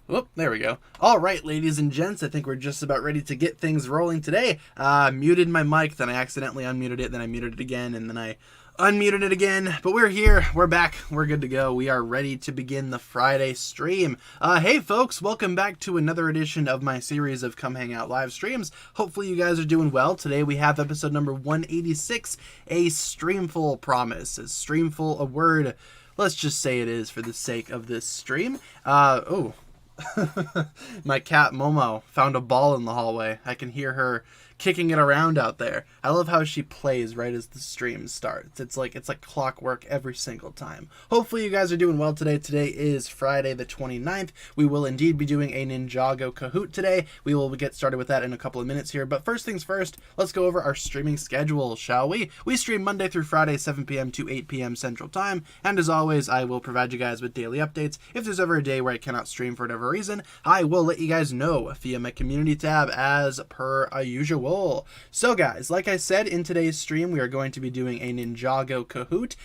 Whoop, there we go. All right, ladies and gents, I think we're just about ready to get things rolling today. Muted my mic, then I accidentally unmuted it, then I muted it again, and then I unmuted it again. But we're here, we're back, we're good to go. We are ready to begin the Friday stream. Hey folks, welcome back to another edition of my series of Come Hang Out live streams. Hopefully you guys are doing well. Today we have episode number 186, a Streamful promise. Is Streamful a word? Let's just say it is for the sake of this stream. My cat Momo found a ball in the hallway. I can hear her kicking it around out there. I love how she plays right as the stream starts. It's like clockwork every single time. Hopefully you guys are doing well today. Today is Friday the 29th. We will indeed be doing a Ninjago Kahoot today. We will get started with that in a couple of minutes here. But first things first, let's go over our streaming schedule, shall we? We stream Monday through Friday, 7 p.m. to 8 p.m. Central Time. And as always, I will provide you guys with daily updates. If there's ever a day where I cannot stream for whatever reason, I will let you guys know via my community tab as per usual. So guys, like I said, in today's stream, we are going to be doing a Ninjago Kahoot.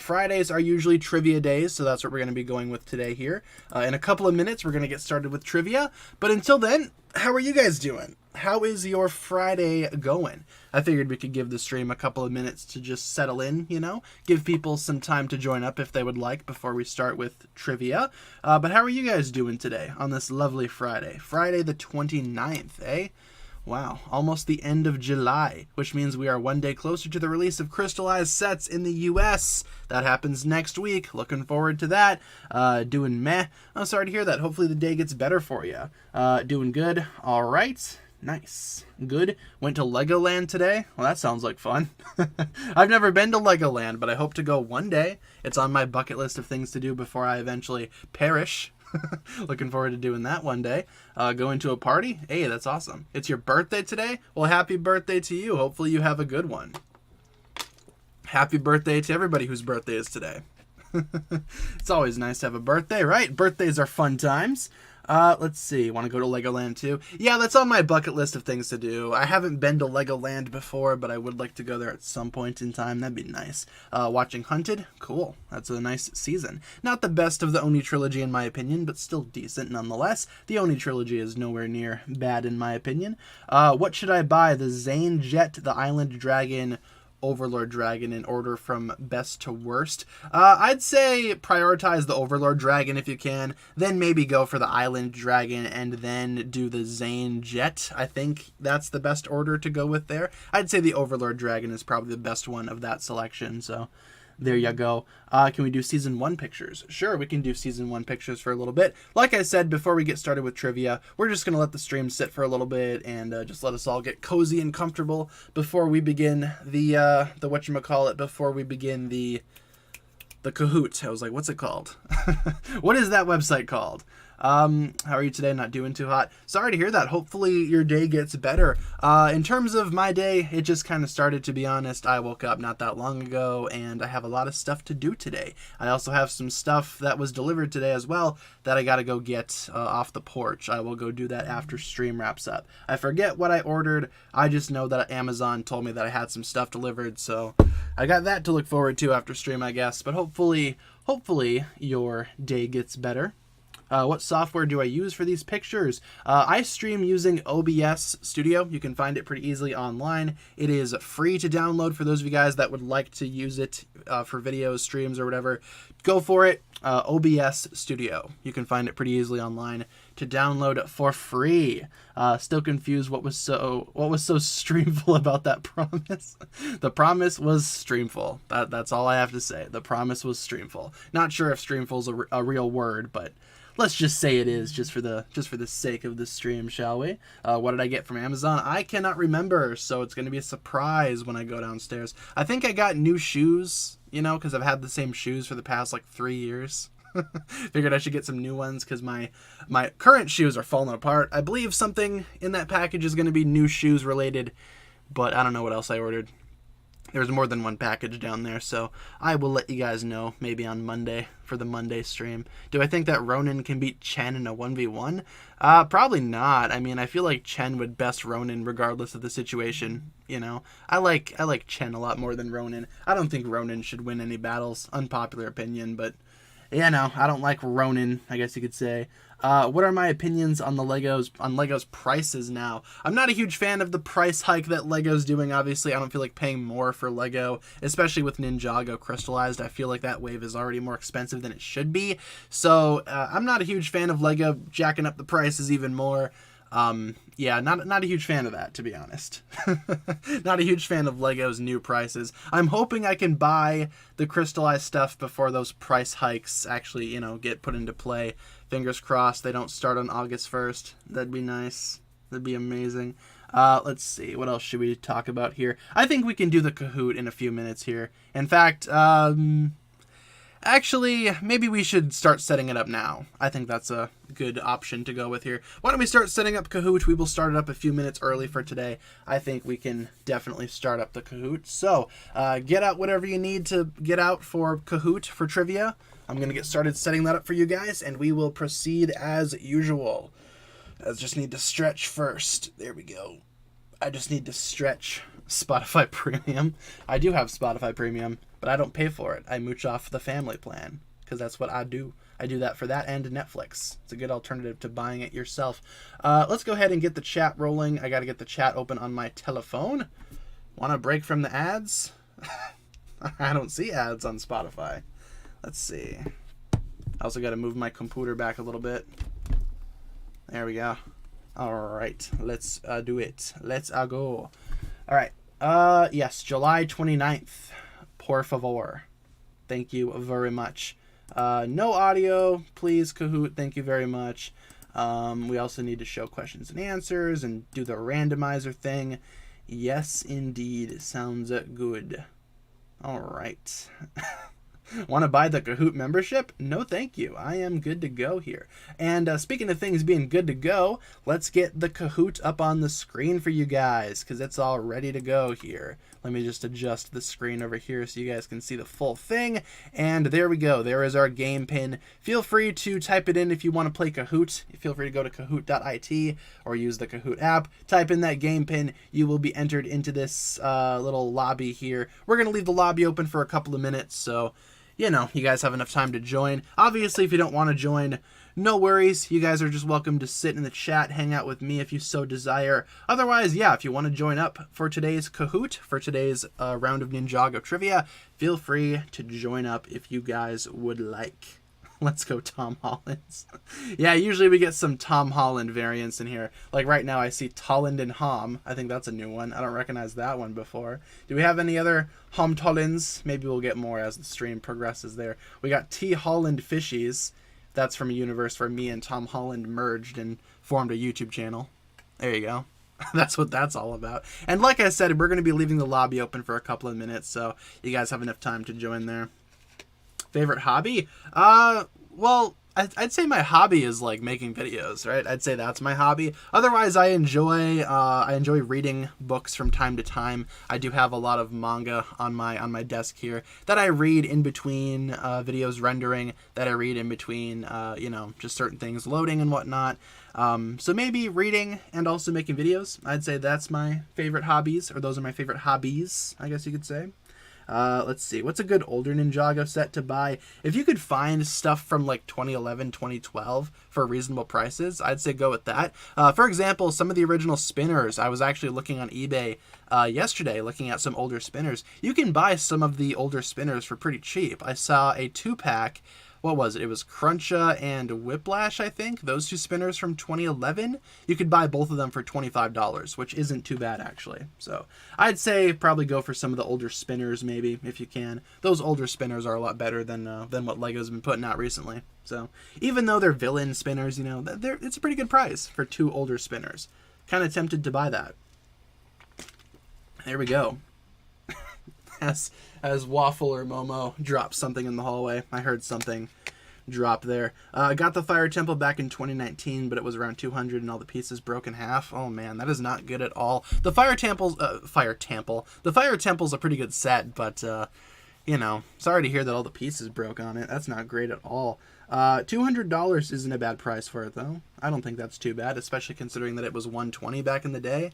Fridays are usually trivia days, so that's what we're going to be going with today here. In a couple of minutes, we're going to get started with trivia. But until then, how are you guys doing? How is your Friday going? I figured we could give the stream a couple of minutes to just settle in, you know, give people some time to join up if they would like before we start with trivia. But how are you guys doing today on this lovely Friday? Friday the 29th, eh? Wow, almost the end of July, which means we are one day closer to the release of crystallized sets in the US. That happens next week. Looking forward to that. Doing meh. I'm sorry to hear that. Hopefully the day gets better for you. Doing good. All right. Nice. Good. Went to Legoland today. Well, that sounds like fun. I've never been to Legoland, but I hope to go one day. It's on my bucket list of things to do before I eventually perish. Looking forward to doing that one day. Going to a party? Hey, that's awesome. It's your birthday today? Well, happy birthday to you. Hopefully you have a good one. Happy birthday to everybody whose birthday is today. It's always nice to have a birthday, right? Birthdays are fun times. Let's see. Want to go to Legoland too? Yeah, that's on my bucket list of things to do. I haven't been to Legoland before, but I would like to go there at some point in time. That'd be nice. Watching Hunted? Cool. That's a nice season. Not the best of the Oni trilogy in my opinion, but still decent nonetheless. The Oni trilogy is nowhere near bad in my opinion. What should I buy? The Zane Jet, the Island Dragon, Overlord Dragon in order from best to worst. I'd say prioritize the Overlord Dragon if you can, then maybe go for the Island Dragon and then do the Zane Jet. I think that's the best order to go with there. I'd say the Overlord Dragon is probably the best one of that selection, so there you go. Can we do Season 1 pictures? Sure, we can do Season 1 pictures for a little bit. Like I said, before we get started with trivia, we're just going to let the stream sit for a little bit and just let us all get cozy and comfortable before we begin the whatchamacallit, before we begin the Kahoot. I was like, what's it called? What is that website called? How are you today? Not doing too hot. Sorry to hear that. Hopefully your day gets better. In terms of my day, it just kind of started, to be honest. I woke up not that long ago and I have a lot of stuff to do today. I also have some stuff that was delivered today as well that I got to go get off the porch. I will go do that after stream wraps up. I forget what I ordered. I just know that Amazon told me that I had some stuff delivered, so I got that to look forward to after stream, I guess. But hopefully your day gets better. What software do I use for these pictures? I stream using OBS Studio. You can find it pretty easily online. It is free to download for those of you guys that would like to use it for videos, streams, or whatever. Go for it. OBS Studio. You can find it pretty easily online to download for free. Still confused what was so streamful about that promise. The promise was streamful. That's all I have to say. The promise was streamful. Not sure if streamful is a real word, but let's just say it is, just for the sake of the stream, shall we? What did I get from Amazon? I cannot remember, so it's going to be a surprise when I go downstairs. I think I got new shoes, you know, because I've had the same shoes for the past, 3 years. Figured I should get some new ones because my current shoes are falling apart. I believe something in that package is going to be new shoes related. but I don't know what else I ordered. There's more than one package down there, so I will let you guys know maybe on Monday for the Monday stream. Do I think that Ronin can beat Chen in a 1v1? Probably not. I mean, I feel like Chen would best Ronin regardless of the situation, you know? I like Chen a lot more than Ronin. I don't think Ronin should win any battles. Unpopular opinion, but yeah, no, I don't like Ronin, I guess you could say. What are my opinions on Lego's prices now? I'm not a huge fan of the price hike that Lego's doing, obviously. I don't feel like paying more for Lego, especially with Ninjago crystallized. I feel like that wave is already more expensive than it should be. So, I'm not a huge fan of Lego jacking up the prices even more. Yeah, not a huge fan of that, to be honest. Not a huge fan of Lego's new prices. I'm hoping I can buy the crystallized stuff before those price hikes actually, you know, get put into play. Fingers crossed they don't start on August 1st. That'd be nice. That'd be amazing. Let's see. What else should we talk about here? I think we can do the Kahoot in a few minutes here. In fact, actually, maybe we should start setting it up now. I think that's a good option to go with here. Why don't we start setting up Kahoot? We will start it up a few minutes early for today. I think we can definitely start up the Kahoot. So, get out whatever you need to get out for Kahoot for trivia. I'm going to get started setting that up for you guys, and we will proceed as usual. I just need to stretch first. There we go. I just need to stretch Spotify Premium. I do have Spotify Premium, but I don't pay for it. I mooch off the family plan because that's what I do. I do that for that and Netflix. It's a good alternative to buying it yourself. Let's go ahead and get the chat rolling. I got to get the chat open on my telephone. Want to break from the ads? I don't see ads on Spotify. Let's see. I also got to move my computer back a little bit. There we go. All right, let's do it. Let's go. All right. Yes, July 29th. Por favor. Thank you very much. No audio, please, Kahoot. Thank you very much. We also need to show questions and answers and do the randomizer thing. Yes, indeed. Sounds good. All right. Want to buy the Kahoot membership? No, thank you. I am good to go here. And speaking of things being good to go, let's get the Kahoot up on the screen for you guys because it's all ready to go here. Let me just adjust the screen over here so you guys can see the full thing. And there we go. There is our game pin. Feel free to type it in if you want to play Kahoot. Feel free to go to kahoot.it or use the Kahoot app. Type in that game pin. You will be entered into this little lobby here. We're going to leave the lobby open for a couple of minutes, so you know, you guys have enough time to join. Obviously, if you don't want to join, no worries. You guys are just welcome to sit in the chat, hang out with me if you so desire. Otherwise, yeah, if you want to join up for today's Kahoot, for today's round of Ninjago trivia, feel free to join up if you guys would like. Let's go Tom Hollands. Yeah, usually we get some Tom Holland variants in here. Like right now I see Tolland and Hom. I think that's a new one. I don't recognize that one before. Do we have any other Hom Tollands? Maybe we'll get more as the stream progresses there. We got T. Holland Fishies. That's from a universe where me and Tom Holland merged and formed a YouTube channel. There you go. That's what that's all about. And like I said, we're going to be leaving the lobby open for a couple of minutes, so you guys have enough time to join there. Favorite hobby? Well, I'd say my hobby is like making videos, right? I'd say that's my hobby. Otherwise, I enjoy reading books from time to time. I do have a lot of manga on my desk here that I read in between videos rendering, that I read in between you know, just certain things loading and whatnot. So maybe reading and also making videos. I'd say that's my favorite hobbies, or those are my favorite hobbies, I guess you could say. Let's see. What's a good older Ninjago set to buy? If you could find stuff from like 2011, 2012 for reasonable prices, I'd say go with that. For example, some of the original spinners, I was actually looking on eBay yesterday, looking at some older spinners. You can buy some of the older spinners for pretty cheap. I saw a 2-pack. What was it? It was Cruncha and Whiplash, I think. Those two spinners from 2011. You could buy both of them for $25, which isn't too bad, actually. So I'd say probably go for some of the older spinners, maybe, if you can. Those older spinners are a lot better than what LEGO's been putting out recently. So even though they're villain spinners, you know, it's a pretty good price for 2 older spinners. Kind of tempted to buy that. There we go. As Waffle or Momo dropped something in the hallway. I heard something drop there. Got the Fire Temple back in 2019, but it was around 200 and all the pieces broke in half. Oh man, that is not good at all. The Fire Temple's a pretty good set, but you know, sorry to hear that all the pieces broke on it. That's not great at all. $200 isn't a bad price for it though. I don't think that's too bad, especially considering that it was $120 back in the day.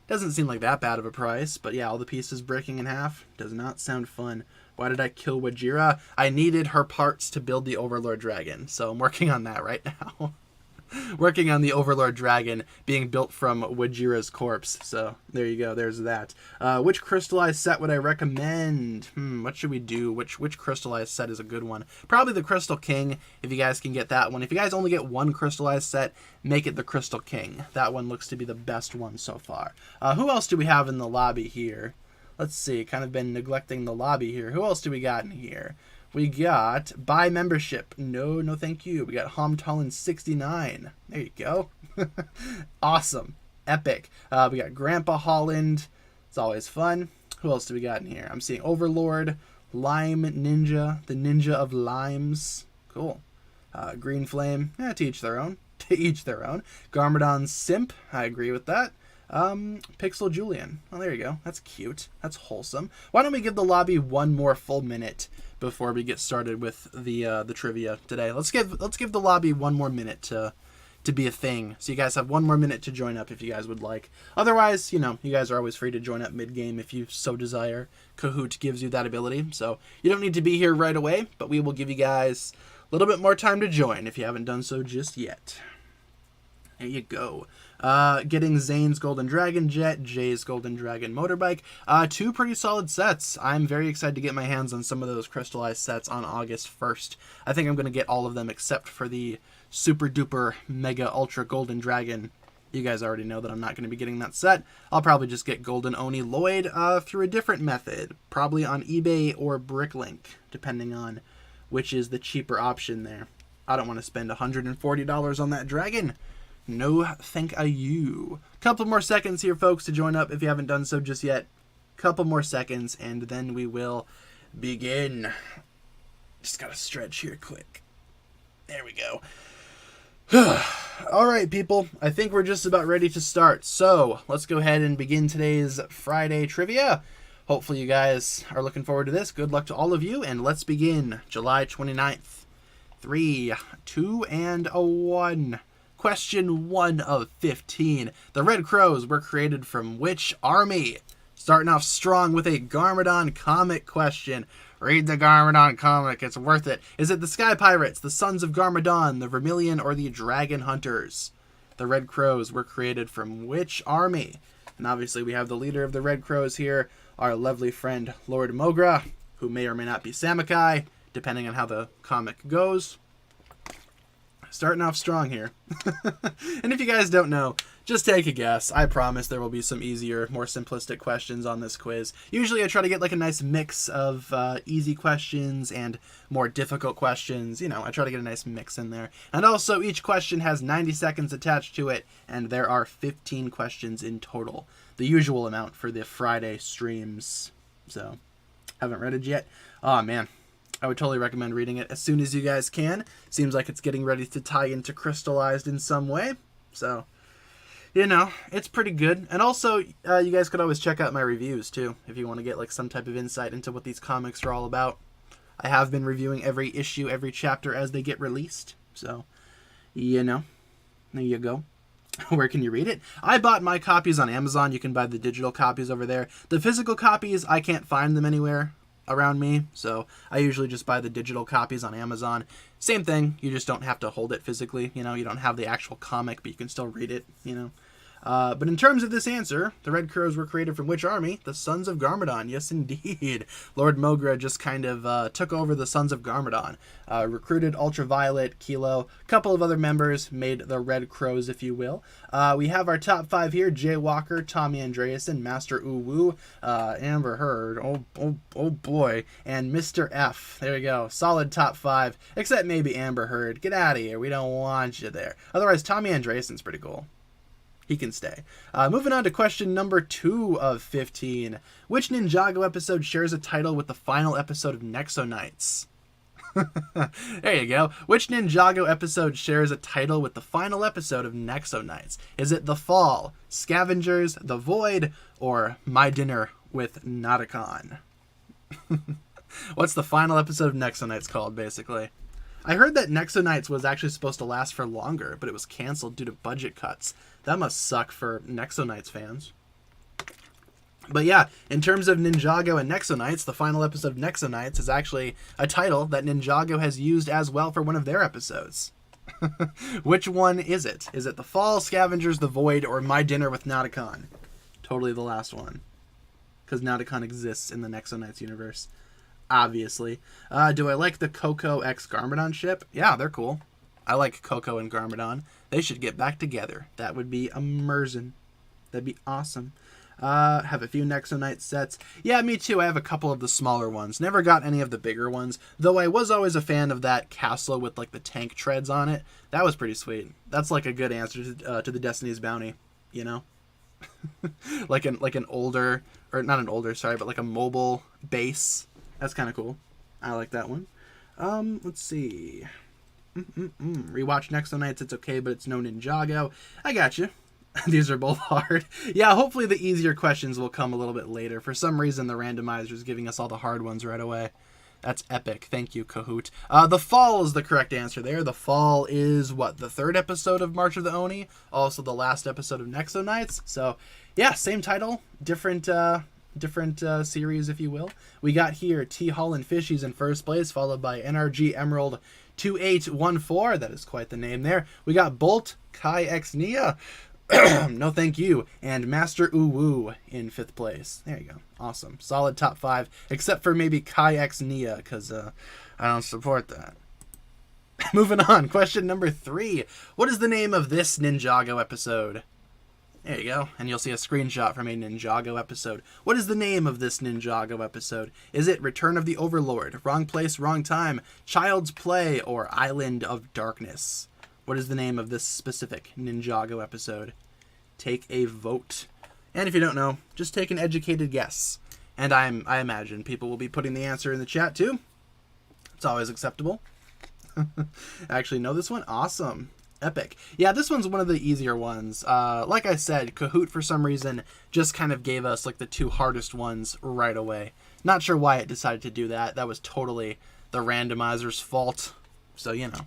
Doesn't seem like that bad of a price, but yeah, all the pieces breaking in half does not sound fun. Why did I kill Wajira? I needed her parts to build the Overlord Dragon, so I'm working on that right now. Working on the Overlord Dragon being built from Wajira's corpse. So there you go, there's that. Which crystallized set would I recommend? What should we do? Which crystallized set is a good one? Probably the Crystal King, if you guys can get that one. If you guys only get one crystallized set, make it the Crystal King. That one looks to be the best one so far. Who else do we have in the lobby here? Let's see, kind of been neglecting the lobby here. Who else do we got in here? We got buy membership. No, no thank you. We got Homtalin 69. There you go. Awesome. Epic. We got Grandpa Holland. It's always fun. Who else do we got in here? I'm seeing Overlord, Lime Ninja, the Ninja of Limes. Cool. Green Flame. To each their own. To each their own. Garmadon Simp. I agree with that. Pixel Julian. Oh, there you go. That's cute. That's wholesome. Why don't we give the lobby one more full minute before we get started with the trivia today? Let's give the lobby one more minute to be a thing. So you guys have one more minute to join up if you guys would like. Otherwise, you know, you guys are always free to join up mid-game if you so desire. Kahoot gives you that ability. So you don't need to be here right away, but we will give you guys a little bit more time to join if you haven't done so just yet. There you go. Getting Zane's Golden Dragon Jet, Jay's Golden Dragon Motorbike. Two pretty solid sets. I'm very excited to get my hands on some of those crystallized sets on August 1st. I think I'm going to get all of them except for the super duper mega ultra golden dragon. You guys already know that I'm not going to be getting that set. I'll probably just get Golden Oni Lloyd through a different method. Probably on eBay or Bricklink, depending on which is the cheaper option there. I don't want to spend $140 on that dragon. No, thank you. Couple more seconds here, folks, to join up if you haven't done so just yet. Couple more seconds, and then we will begin. Just gotta stretch here quick. There we go. All right, people. I think we're just about ready to start. So let's go ahead and begin today's Friday trivia. Hopefully you guys are looking forward to this. Good luck to all of you, and let's begin. July 29th. 3, 2, and 1. Question 1 of 15. The Red Crows were created from which army? Starting off strong with a Garmadon comic question. Read the Garmadon comic, it's worth it. Is it the Sky Pirates, the Sons of Garmadon, the Vermilion, or the Dragon Hunters? The Red Crows were created from which army? And obviously we have the leader of the Red Crows here, our lovely friend Lord Mogra, who may or may not be Samakai, depending on how the comic goes. Starting off strong here. And if you guys don't know, just take a guess. I promise there will be some easier, more simplistic questions on this quiz. Usually I try to get like a nice mix of easy questions and more difficult questions. You know, I try to get a nice mix in there. And also each question has 90 seconds attached to it, and there are 15 questions in total. The usual amount for the Friday streams. So, haven't read it yet? Oh man. I would totally recommend reading it as soon as you guys can. Seems like it's getting ready to tie into Crystallized in some way. So, you know, it's pretty good. And also, you guys could always check out my reviews, too, if you want to get like some type of insight into what these comics are all about. I have been reviewing every issue, every chapter as they get released. So, you know, there you go. Where can you read it? I bought my copies on Amazon. You can buy the digital copies over there. The physical copies, I can't find them anywhere around me, so I usually just buy the digital copies on Amazon. Same thing, you just don't have to hold it physically, you know, you don't have the actual comic, but you can still read it, you know. But in terms of this answer, the Red Crows were created from which army? The Sons of Garmadon. Yes, indeed. Lord Mogra just kind of took over the Sons of Garmadon. Recruited Ultraviolet, Kilo, a couple of other members, made the Red Crows, if you will. We have our top 5 here. Jay Walker, Tommy Andreasen, Master Uwu, Amber Heard, oh boy, and Mr. F. There we go. Solid top 5, except maybe Amber Heard. Get out of here. We don't want you there. Otherwise, Tommy Andreasen's pretty cool. He can stay. Moving on to question number 2 of 15. Which Ninjago episode shares a title with the final episode of Nexo Knights? There you go. Which Ninjago episode shares a title with the final episode of Nexo Knights? Is it The Fall, Scavengers, The Void, or My Dinner with Nauticon? What's the final episode of Nexo Knights called, basically? I heard that Nexo Knights was actually supposed to last for longer, but it was canceled due to budget cuts. That must suck for Nexo Knights fans. But yeah, in terms of Ninjago and Nexo Knights, the final episode of Nexo Knights is actually a title that Ninjago has used as well for one of their episodes. Which one is it? Is it The Fall, Scavengers, The Void, or My Dinner with Nauticon? Totally the last one. Because Nauticon exists in the Nexo Knights universe. Obviously. Do I like the Coco x Garmadon ship? Yeah, they're cool. I like Coco and Garmadon. They should get back together. That would be immersion. That'd be awesome. Have a few Nexo Knights sets. Yeah, me too. I have a couple of the smaller ones. Never got any of the bigger ones, though I was always a fan of that castle with like the tank treads on it. That was pretty sweet. That's like a good answer to the Destiny's Bounty, you know? like an older, or not an older, sorry, but like a mobile base. That's kind of cool. I like that one. Let's see. Rewatch Nexo Knights. It's okay, but it's no Ninjago. I got you. These are both hard. Yeah, hopefully the easier questions will come a little bit later. For some reason, the randomizer is giving us all the hard ones right away. That's epic. Thank you, Kahoot. The Fall is the correct answer there. The Fall is, what, the third episode of March of the Oni? Also the last episode of Nexo Knights. So, yeah, same title. Different series, if you will. We got here T. Holland Fishies in first place, followed by NRG Emerald 2814. That is quite the name there. We got Bolt, Kai X Nia. No thank you, and Master Uwu in 5th place. There you go. Awesome. Solid top 5, except for maybe Kai X Nia, because I don't support that. Moving on, question number 3. What is the name of this Ninjago episode? There you go, and you'll see a screenshot from a Ninjago episode. What is the name of this Ninjago episode? Is it Return of the Overlord, Wrong Place, Wrong Time, Child's Play, or Island of Darkness? What is the name of this specific Ninjago episode? Take a vote. And if you don't know, just take an educated guess. And I imagine people will be putting the answer in the chat too. It's always acceptable. I actually know this one. Awesome. Epic. Yeah, this one's one of the easier ones. Like I said, Kahoot for some reason just kind of gave us like the 2 hardest ones right away. Not sure why it decided to do that. That was totally the randomizer's fault. So, you know.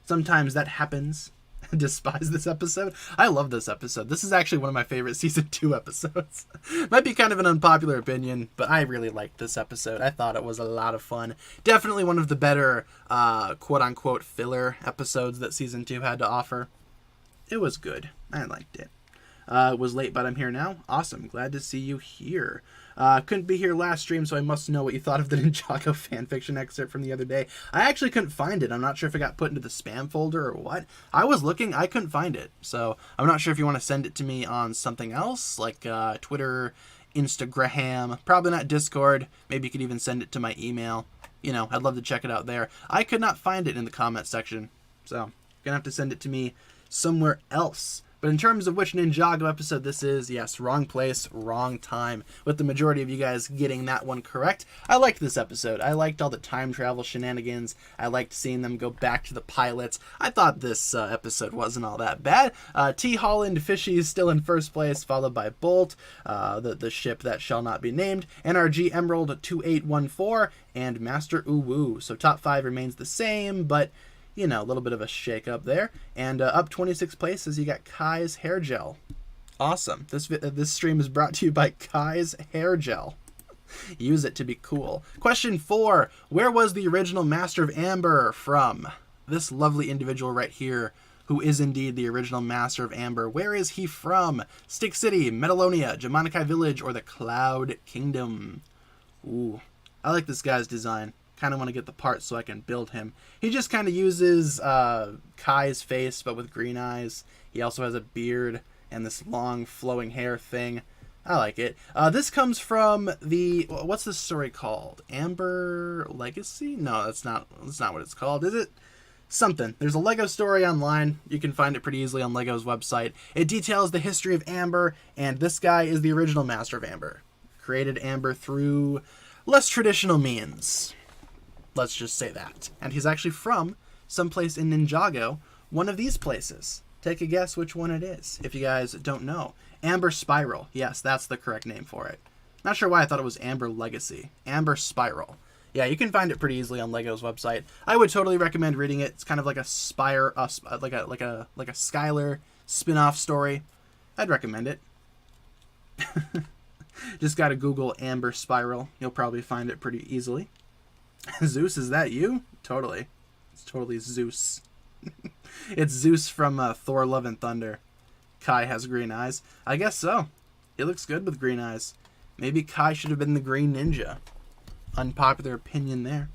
Sometimes that happens. Despise this episode. I love this episode. This is actually one of my favorite season 2 episodes. Might be kind of an unpopular opinion, but I really liked this episode. I thought it was a lot of fun. Definitely one of the better quote-unquote filler episodes that season 2 had to offer. It was good. I liked it. It was late, but I'm here now. Awesome. Glad to see you here. Couldn't be here last stream, so I must know what you thought of the Ninjago fanfiction excerpt from the other day. I actually couldn't find it. I'm not sure if it got put into the spam folder or what. I was looking. I couldn't find it. So I'm not sure if you want to send it to me on something else, like Twitter, Instagram, probably not Discord. Maybe you could even send it to my email. You know, I'd love to check it out there. I could not find it in the comment section, so you're going to have to send it to me somewhere else. But in terms of which Ninjago episode this is, yes, Wrong Place, Wrong Time, with the majority of you guys getting that one correct. I liked this episode. I liked all the time travel shenanigans. I liked seeing them go back to the pilots. I thought this episode wasn't all that bad. T. Holland Fishies still in first place, followed by Bolt, the ship that shall not be named, NRG Emerald 2814, and Master Uwu. So top 5 remains the same, but you know, a little bit of a shake up there. And up 26 places, you got Kai's Hair Gel. Awesome. This stream is brought to you by Kai's Hair Gel. Use it to be cool. Question 4. Where was the original Master of Amber from? This lovely individual right here, who is indeed the original Master of Amber. Where is he from? Stick City, Metalonia, Jamanikai Village, or the Cloud Kingdom? Ooh. I like this guy's design. Kind of want to get the parts so I can build him. He just kind of uses Kai's face, but with green eyes. He also has a beard and this long flowing hair thing. I like it. This comes from the, what's this story called? Amber Legacy? No, that's not what it's called, is it? Something. There's a Lego story online. You can find it pretty easily on Lego's website. It details the history of Amber, and this guy is the original Master of Amber. Created Amber through less traditional means. Let's just say that. And he's actually from someplace in Ninjago, one of these places. Take a guess which one it is, if you guys don't know. Amber Spiral. Yes, that's the correct name for it. Not sure why I thought it was Amber Legacy. Amber Spiral. Yeah, you can find it pretty easily on Lego's website. I would totally recommend reading it. It's kind of like a like a Skylar spin-off story. I'd recommend it. Just gotta Google Amber Spiral. You'll probably find it pretty easily. Zeus, is that you? Totally. It's totally Zeus. It's Zeus from Thor Love and Thunder. Kai has green eyes. I guess so. He looks good with green eyes. Maybe Kai should have been the Green Ninja. Unpopular opinion there.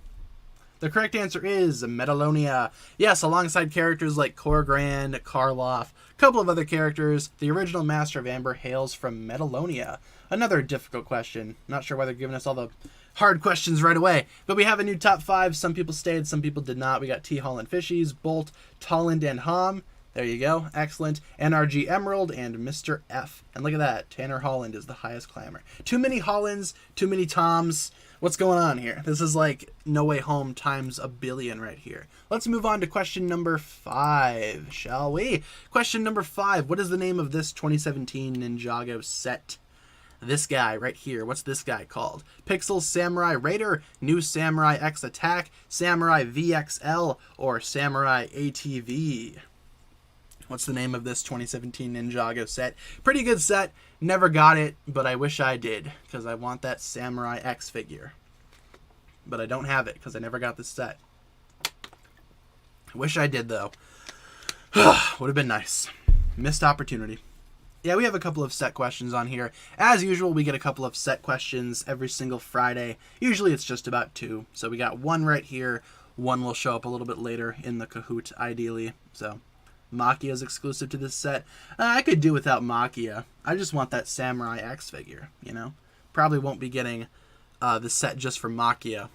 The correct answer is Metalonia. Yes, alongside characters like Korgrand, Karloff, a couple of other characters, the original Master of Amber hails from Metalonia. Another difficult question. Not sure why they're giving us all the hard questions right away. But we have a new top 5. Some people stayed, some people did not. We got T. Holland Fishies, Bolt, Tolland, and Hom. There you go. Excellent. NRG Emerald and Mr. F. And look at that. Tanner Holland is the highest climber. Too many Hollands, too many Toms. What's going on here? This is like No Way Home times a billion right here. Let's move on to question number 5, shall we? Question number 5. What is the name of this 2017 Ninjago set? This guy right here. What's this guy called? Pixel Samurai Raider, New Samurai X Attack, Samurai VXL, or Samurai ATV? What's the name of this 2017 Ninjago set? Pretty good set. Never got it, but I wish I did, because I want that Samurai X figure. But I don't have it, because I never got this set. I wish I did, though. Would have been nice. Missed opportunity. Yeah, we have a couple of set questions on here. As usual, we get a couple of set questions every single Friday. Usually it's just about 2. So we got 1 right here. 1 will show up a little bit later in the Kahoot, ideally. So Makia is exclusive to this set. I could do without Makia. I just want that Samurai X figure, you know? Probably won't be getting the set just for Makia.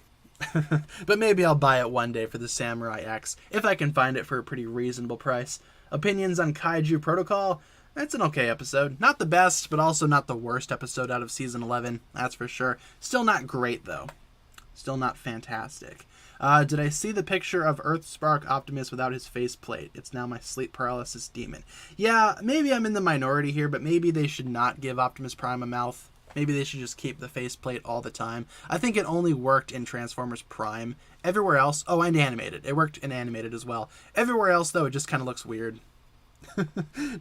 But maybe I'll buy it one day for the Samurai X, if I can find it for a pretty reasonable price. Opinions on Kaiju Protocol? It's an okay episode. Not the best, but also not the worst episode out of Season 11, that's for sure. Still not great, though. Still not fantastic. Did I see the picture of Earthspark Optimus without his faceplate? It's now my sleep paralysis demon. Yeah, maybe I'm in the minority here, but maybe they should not give Optimus Prime a mouth. Maybe they should just keep the faceplate all the time. I think it only worked in Transformers Prime. Everywhere else... Oh, and animated. It worked in animated as well. Everywhere else, though, it just kind of looks weird.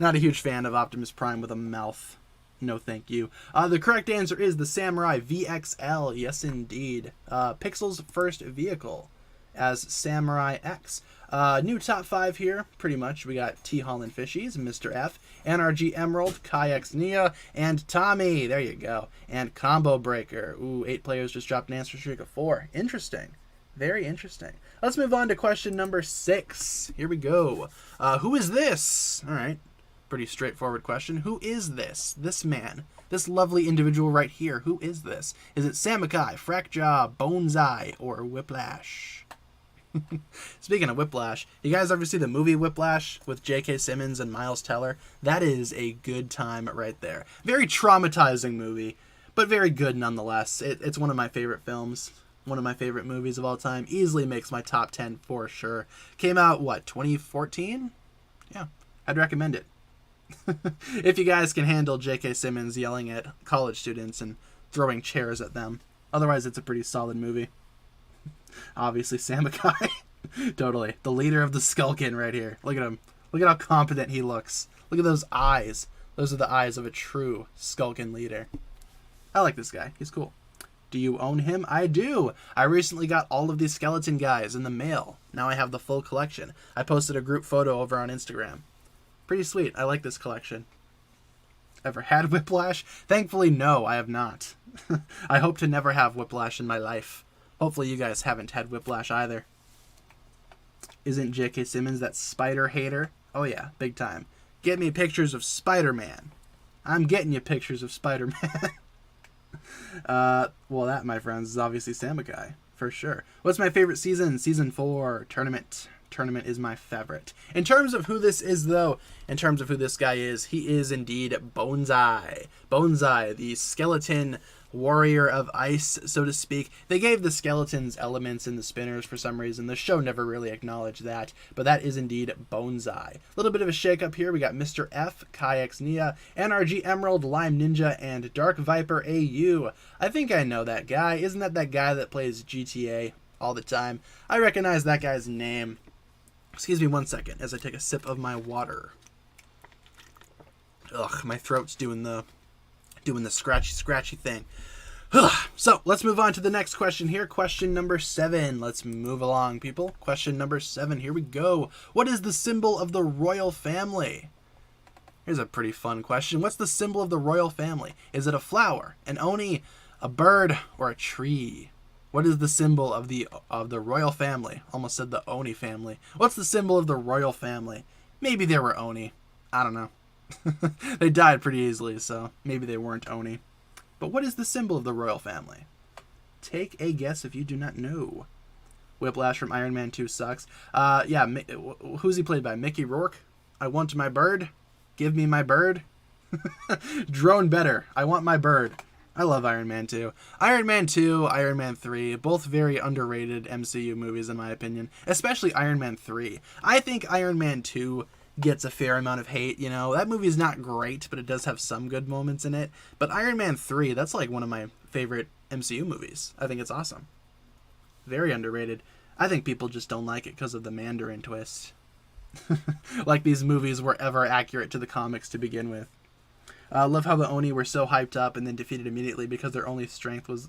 Not a huge fan of Optimus Prime with a mouth. No thank you. The correct answer is the Samurai VXL. Yes, indeed. Pixel's first vehicle as Samurai X. New top 5 here, pretty much. We got T. Holland Fishies, Mr. F, NRG Emerald, Kai X Nia, and Tommy. There you go. And Combo Breaker. Ooh, 8 players just dropped an answer streak of 4. Interesting. Very interesting. Let's move on to question number 6. Here we go. Who is this? All right. Pretty straightforward question. Who is this? This man. This lovely individual right here. Who is this? Is it Samakai, Frackjaw, Boneseye, or Whiplash? Speaking of Whiplash, you guys ever see the movie Whiplash with J.K. Simmons and Miles Teller? That is a good time right there. Very traumatizing movie, but very good nonetheless. It's one of my favorite films. One of my favorite movies of all time. Easily makes my top 10 for sure. Came out, what, 2014? Yeah, I'd recommend it. If you guys can handle J.K. Simmons yelling at college students and throwing chairs at them. Otherwise, it's a pretty solid movie. Obviously, Samakai. Totally. The leader of the Skulkin right here. Look at him. Look at how competent he looks. Look at those eyes. Those are the eyes of a true Skulkin leader. I like this guy. He's cool. Do you own him? I do. I recently got all of these skeleton guys in the mail. Now I have the full collection. I posted a group photo over on Instagram. Pretty sweet. I like this collection. Ever had Whiplash? Thankfully, no, I have not. I hope to never have Whiplash in my life. Hopefully you guys haven't had Whiplash either. Isn't J.K. Simmons that spider hater? Oh yeah, big time. Get me pictures of Spider-Man. I'm getting you pictures of Spider-Man. Well, that, my friends, is obviously Samakai, for sure. What's my favorite season? Season 4, Tournament. Tournament is my favorite. In terms of who this is, though, in terms of who this guy is, he is indeed Boneseye. Boneseye, the skeleton warrior of ice, so to speak. They gave the skeletons elements in the spinners for some reason. The show never really acknowledged that, but that is indeed Bonsai. A little bit of a shake-up here. We got Mr. F, Kai X Nia, NRG Emerald, Lime Ninja, and Dark Viper AU. I think I know that guy. Isn't that guy that plays GTA all the time? I recognize that guy's name. Excuse me one second as I take a sip of my water. Ugh, my throat's doing the scratchy thing. So let's move on to the next question here. Question number 7. Let's move along, people. Question number 7. Here we go. What is the symbol of the royal family? Here's a pretty fun question. What's the symbol of the royal family? Is it a flower, an oni, a bird, or a tree? What is the symbol of the royal family? Almost said the oni family. What's the symbol of the royal family? Maybe they were oni. I don't know. They died pretty easily, so maybe they weren't oni. But what is the symbol of the royal family? Take a guess if you do not know. Whiplash from Iron Man 2 sucks. Yeah, who's he played by? Mickey Rourke? I want my bird. Give me my bird. Drone better. I want my bird. I love Iron Man 2. Iron Man 2, Iron Man 3, both very underrated MCU movies in my opinion. Especially Iron Man 3. I think Iron Man 2 gets a fair amount of hate, you know. That movie is not great, but it does have some good moments in it. But Iron Man 3, that's like one of my favorite MCU movies. I think it's awesome. Very underrated. I think people just don't like it because of the Mandarin twist. Like these movies were ever accurate to the comics to begin with. Love how the Oni were so hyped up and then defeated immediately because their only strength was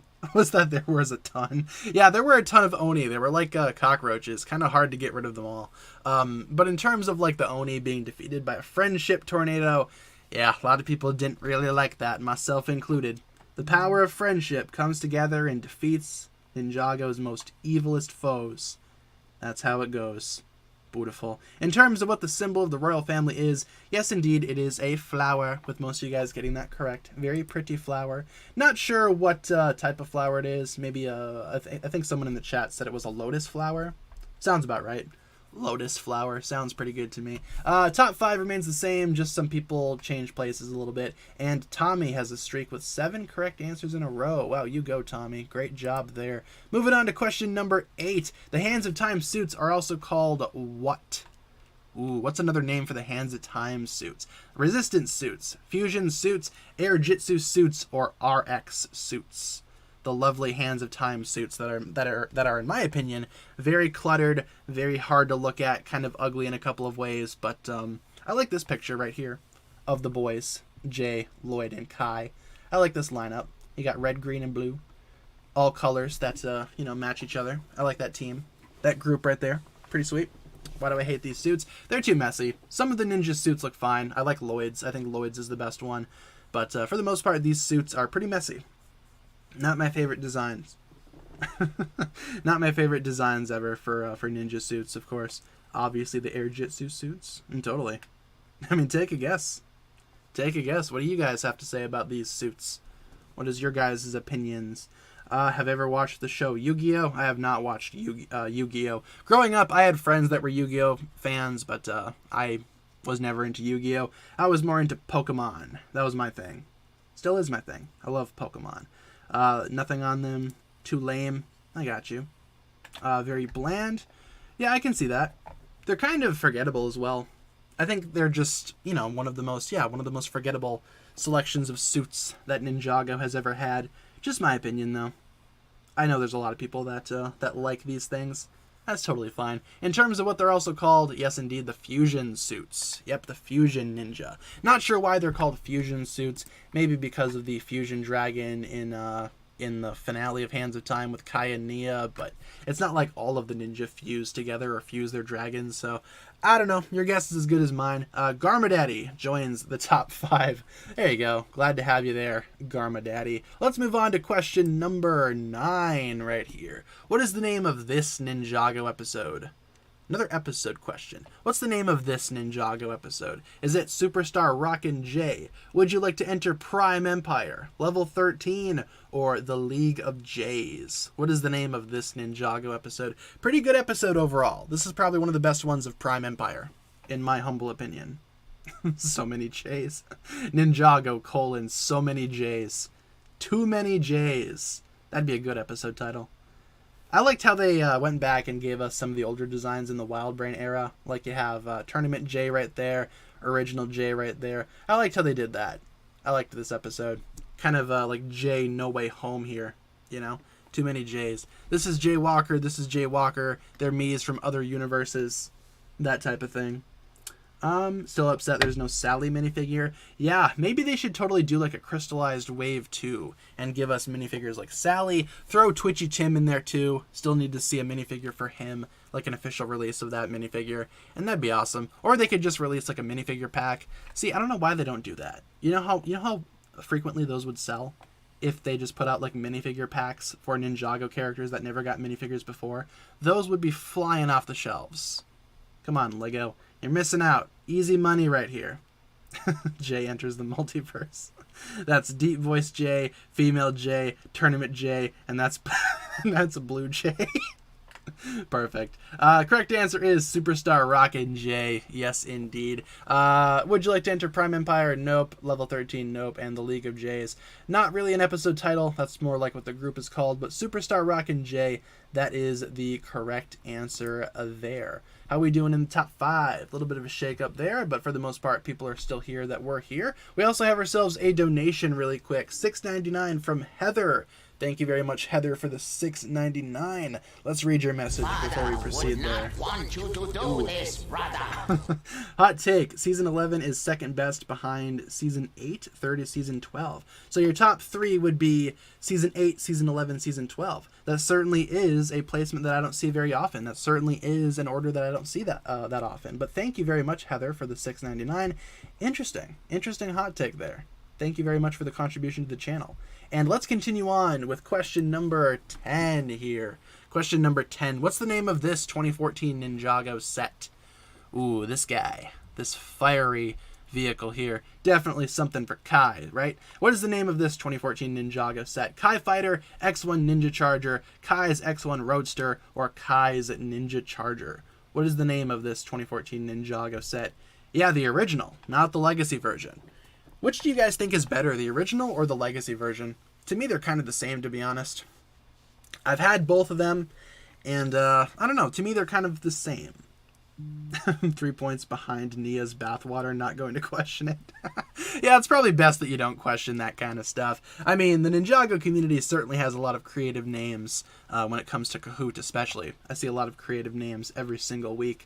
that there was a ton. Yeah, there were a ton of Oni. They were like cockroaches. Kind of hard to get rid of them all. But in terms of like the Oni being defeated by a friendship tornado, yeah, a lot of people didn't really like that, myself included. The power of friendship comes together and defeats Ninjago's most evilest foes. That's how it goes. Beautiful. In terms of what the symbol of the royal family is, yes, indeed, it is a flower, with most of you guys getting that correct. Very pretty flower. Not sure what type of flower it is. Maybe, I think someone in the chat said it was a lotus flower. Sounds about right. Lotus flower. Sounds pretty good to me. Top 5 remains the same, just some people change places a little bit. And Tommy has a streak with 7 correct answers in a row. Wow, you go, Tommy. Great job there. Moving on to question number 8. The Hands of Time suits are also called what? Ooh, what's another name for the Hands of Time suits? Resistance suits, fusion suits, air jitsu suits, or RX suits. The lovely Hands of Time suits that are in my opinion very cluttered, very hard to look at, kind of ugly in a couple of ways, but I like this picture right here of the boys, Jay, Lloyd, and Kai. I like this lineup. You got red, green, and blue, all colors that match each other. I like that team, that group right there. Pretty sweet. Why do I hate these suits? They're too messy. Some of the ninja suits look fine. I like Lloyd's. I think Lloyd's is the best one, but for the most part, these suits are pretty messy. Not my favorite designs. Not my favorite designs ever for ninja suits, of course. Obviously the air jitsu suits. Totally. I mean, take a guess. Take a guess. What do you guys have to say about these suits? What is your guys' opinions? Have ever watched the show Yu-Gi-Oh? I have not watched Yu-Gi-Oh. Growing up, I had friends that were Yu-Gi-Oh fans, but I was never into Yu-Gi-Oh. I was more into Pokemon. That was my thing. Still is my thing. I love Pokemon. Nothing on them. Too lame. I got you. Very bland. Yeah, I can see that. They're kind of forgettable as well. I think they're just, one of the most forgettable selections of suits that Ninjago has ever had. Just my opinion, though. I know there's a lot of people that like these things. That's totally fine. In terms of what they're also called, yes, indeed, the fusion suits. Yep, the fusion ninja. Not sure why they're called fusion suits. Maybe because of the fusion dragon in the finale of Hands of Time with Kai and Nia, but it's not like all of the ninja fuse together or fuse their dragons, so I don't know. Your guess is as good as mine. Garmadaddy joins the top 5. There you go. Glad to have you there, Garmadaddy. Let's move on to question number 9 right here. What is the name of this Ninjago episode? Another episode question. What's the name of this Ninjago episode? Is it Superstar Rockin' J? Would you like to enter Prime Empire, Level 13, or The League of Jays? What is the name of this Ninjago episode? Pretty good episode overall. This is probably one of the best ones of Prime Empire, in my humble opinion. So many J's. Ninjago : so many J's. Too Many J's. That'd be a good episode title. I liked how they went back and gave us some of the older designs in the Wild Brain era. Like you have Tournament J right there, Original J right there. I liked how they did that. I liked this episode. Kind of like J No Way Home here, you know? Too many J's. This is Jay Walker, this is Jay Walker. They're me's from other universes. That type of thing. Still upset there's no Sally minifigure. Yeah, maybe they should totally do like a crystallized wave 2 and give us minifigures like Sally. Throw Twitchy Tim in there too. Still need to see a minifigure for him, like an official release of that minifigure, and that'd be awesome. Or they could just release like a minifigure pack. See, I don't know why they don't do that. You know how frequently those would sell if they just put out like minifigure packs for Ninjago characters that never got minifigures before? Those would be flying off the shelves. Come on, Lego. You're missing out. Easy money right here. Jay enters the multiverse. That's Deep Voice J, Female J, Tournament J, and that's that's a Blue J. Perfect. Correct answer is Superstar Rockin' J. Yes, indeed. Would you like to enter Prime Empire? Nope. Level 13? Nope. And the League of J's? Not really an episode title. That's more like what the group is called. But Superstar Rockin' J, that is the correct answer there. How we doing in the top 5? A little bit of a shake up there, but for the most part, people are still here that were here. We also have ourselves a donation really quick. $6.99 from Heather. Thank you very much, Heather, for the $6.99. Let's read your message before we proceed there. Want you to do this, brother. Hot take. Season 11 is second best behind Season 8. Third is Season 12. So your top 3 would be Season 8, Season 11, Season 12. That certainly is a placement that I don't see very often. That certainly is an order that I don't see that often. But thank you very much, Heather, for the $6.99. Interesting hot take there. Thank you very much for the contribution to the channel. And let's continue on with question number 10 here. Question number 10. What's the name of this 2014 Ninjago set? Ooh, this guy. This fiery vehicle here. Definitely something for Kai, right? What is the name of this 2014 Ninjago set? Kai Fighter, X1 Ninja Charger, Kai's X1 Roadster, or Kai's Ninja Charger? What is the name of this 2014 Ninjago set? Yeah, the original, not the legacy version. Which do you guys think is better, the original or the legacy version? To me, they're kind of the same, to be honest. I've had both of them, and I don't know. To me, they're kind of the same. 3 points behind Nia's bathwater, not going to question it. Yeah, it's probably best that you don't question that kind of stuff. I mean, the Ninjago community certainly has a lot of creative names when it comes to Kahoot, especially. I see a lot of creative names every single week.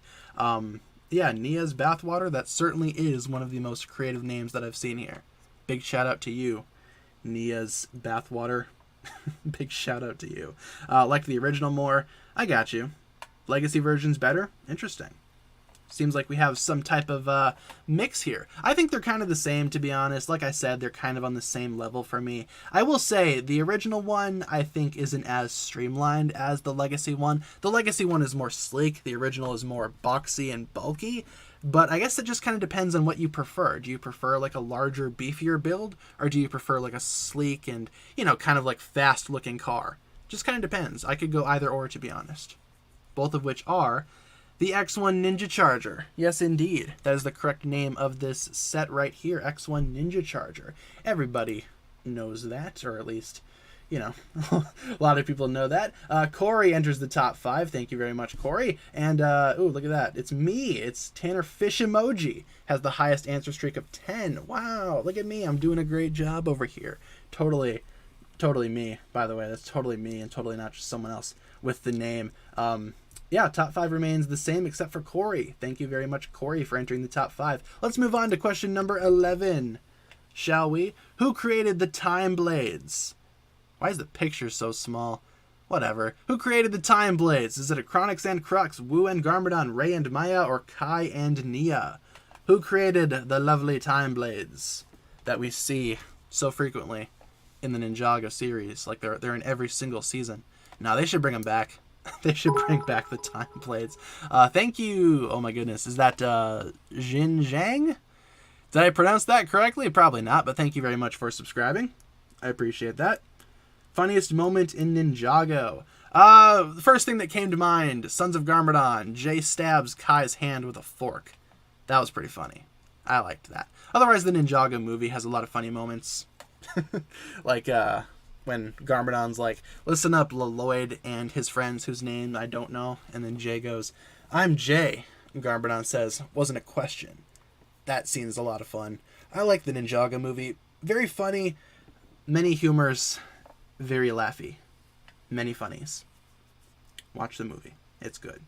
Yeah, Nia's bathwater, that certainly is one of the most creative names that I've seen here. Big shout out to you, Nia's bathwater. Big shout out to you. Like the original more. I got you. Legacy version's better? Interesting. Seems like we have some type of mix here. I think they're kind of the same, to be honest. Like I said, they're kind of on the same level for me. I will say, the original one, I think, isn't as streamlined as the legacy one. The legacy one is more sleek. The original is more boxy and bulky. But I guess it just kind of depends on what you prefer. Do you prefer like a larger, beefier build? Or do you prefer like a sleek and, you know, kind of like fast-looking car? Just kind of depends. I could go either or, to be honest. Both of which are the X1 Ninja Charger. Yes, indeed. That is the correct name of this set right here, X1 Ninja Charger. Everybody knows that, or at least, you know, a lot of people know that. Corey enters the top 5. Thank you very much, Corey. And, ooh, look at that. It's me. It's TannerFishiesOfficial. Has the highest answer streak of 10. Wow, look at me. I'm doing a great job over here. Totally me, by the way. That's totally me and totally not just someone else with the name. Yeah, top 5 remains the same except for Corey. Thank you very much, Corey, for entering the top 5. Let's move on to question number 11, shall we? Who created the Time Blades? Why is the picture so small? Whatever. Who created the Time Blades? Is it Achronix and Crux, Wu and Garmadon, Ray and Maya, or Kai and Nia? Who created the lovely Time Blades that we see so frequently in the Ninjago series? Like they're in every single season. Now they should bring them back. They should bring back the Time Blades. Thank you. Oh my goodness. Is that Jin Zhang? Did I pronounce that correctly? Probably not, but thank you very much for subscribing. I appreciate that. Funniest moment in Ninjago. The first thing that came to mind, Sons of Garmadon. Jay stabs Kai's hand with a fork. That was pretty funny. I liked that. Otherwise, the Ninjago movie has a lot of funny moments. Like, when Garmadon's like, listen up, Lloyd and his friends whose name I don't know. And then Jay goes, I'm Jay. And Garmadon says, wasn't a question. That scene's a lot of fun. I like the Ninjago movie. Very funny. Many humors. Very laughy. Many funnies. Watch the movie. It's good.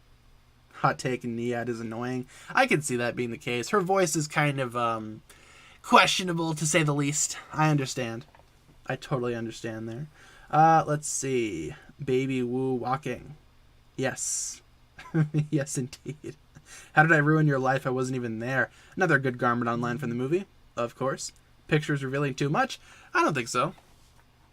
Hot take, Niad is annoying. I can see that being the case. Her voice is kind of questionable, to say the least. I understand. I totally understand there. Let's see. Baby Woo walking. Yes. Yes, indeed. How did I ruin your life? I wasn't even there. Another good Garmadon line from the movie, of course. Pictures revealing too much? I don't think so.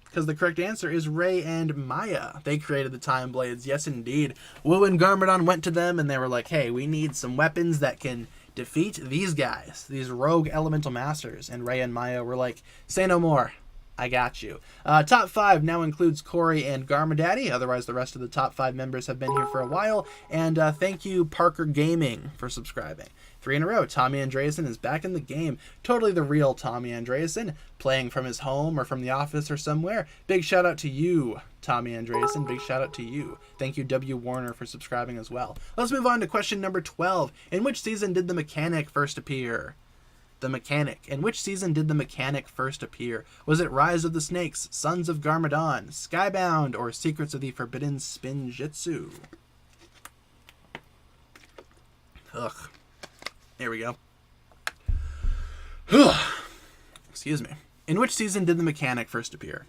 Because the correct answer is Ray and Maya. They created the Time Blades. Yes, indeed. Wu and Garmadon went to them and they were like, hey, we need some weapons that can defeat these guys, these rogue elemental masters. And Ray and Maya were like, say no more. I got you. Top 5 now includes Corey and Garmadaddy. Otherwise, the rest of the top 5 members have been here for a while. And thank you, Parker Gaming, for subscribing. 3 in a row. Tommy Andreasen is back in the game. Totally the real Tommy Andreasen, playing from his home or from the office or somewhere. Big shout out to you, Tommy Andreasen. Big shout out to you. Thank you, W. Warner, for subscribing as well. Let's move on to question number 12. In which season did the mechanic first appear? The Mechanic. In which season did the Mechanic first appear? Was it Rise of the Snakes, Sons of Garmadon, Skybound, or Secrets of the Forbidden Spinjitzu? Ugh. There we go. Excuse me. In which season did the Mechanic first appear?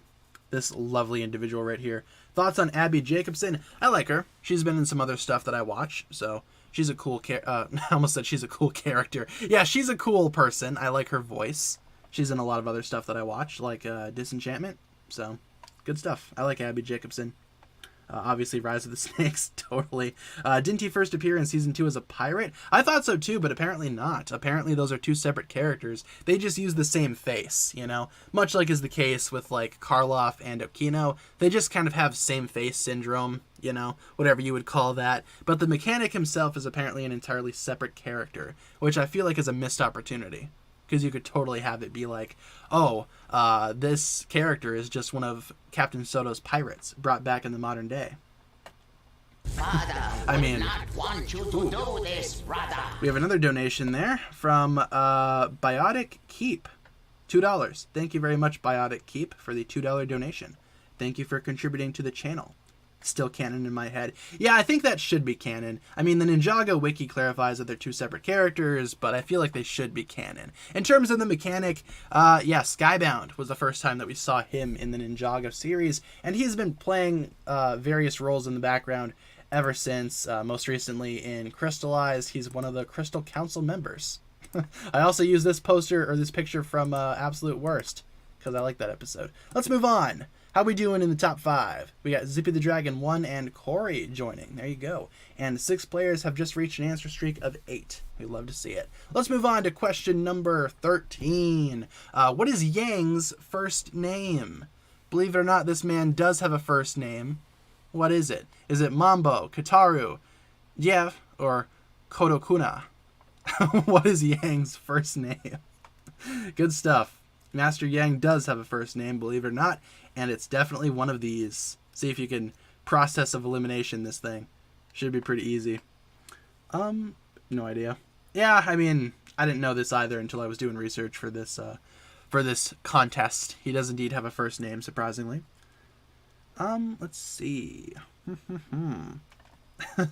This lovely individual right here. Thoughts on Abby Jacobson? I like her. She's been in some other stuff that I watch, so she's a cool I almost said she's a cool character. Yeah, she's a cool person. I like her voice. She's in a lot of other stuff that I watch, like Disenchantment. So, good stuff. I like Abby Jacobson. Obviously, Rise of the Snakes, totally. Didn't he first appear in Season 2 as a pirate? I thought so too, but apparently not. Apparently those are two separate characters. They just use the same face, you know? Much like is the case with, like, Karloff and Okino. They just kind of have same face syndrome, you know? Whatever you would call that. But the Mechanic himself is apparently an entirely separate character, which I feel like is a missed opportunity. Because you could totally have it be like, oh, this character is just one of Captain Soto's pirates brought back in the modern day. Father I mean, not want you to do this, brother. We have another donation there from Biotic Keep. $2. Thank you very much, Biotic Keep, for the $2 donation. Thank you for contributing to the channel. Still canon in my head. Yeah, I think that should be canon. I mean, the Ninjago wiki clarifies that they're two separate characters, but I feel like they should be canon. In terms of the Mechanic, yeah, Skybound was the first time that we saw him in the Ninjago series, and he's been playing various roles in the background ever since. Most recently in Crystallized, he's one of the Crystal Council members. I also use this poster, or this picture from Absolute Worst, because I like that episode. Let's move on. How we doing in the top 5? We got Zippy the Dragon 1 and Corey joining. There you go. And 6 players have just reached an answer streak of 8. We'd love to see it. Let's move on to question number 13. What is Yang's first name? Believe it or not, this man does have a first name. What is it? Is it Mambo, Kataru, Jeff, or Kodokuna? What is Yang's first name? Good stuff. Master Yang does have a first name, believe it or not, and it's definitely one of these. See if you can process of elimination this thing. Should be pretty easy. No idea. Yeah, I mean, I didn't know this either until I was doing research for this contest. He does indeed have a first name, surprisingly. Let's see.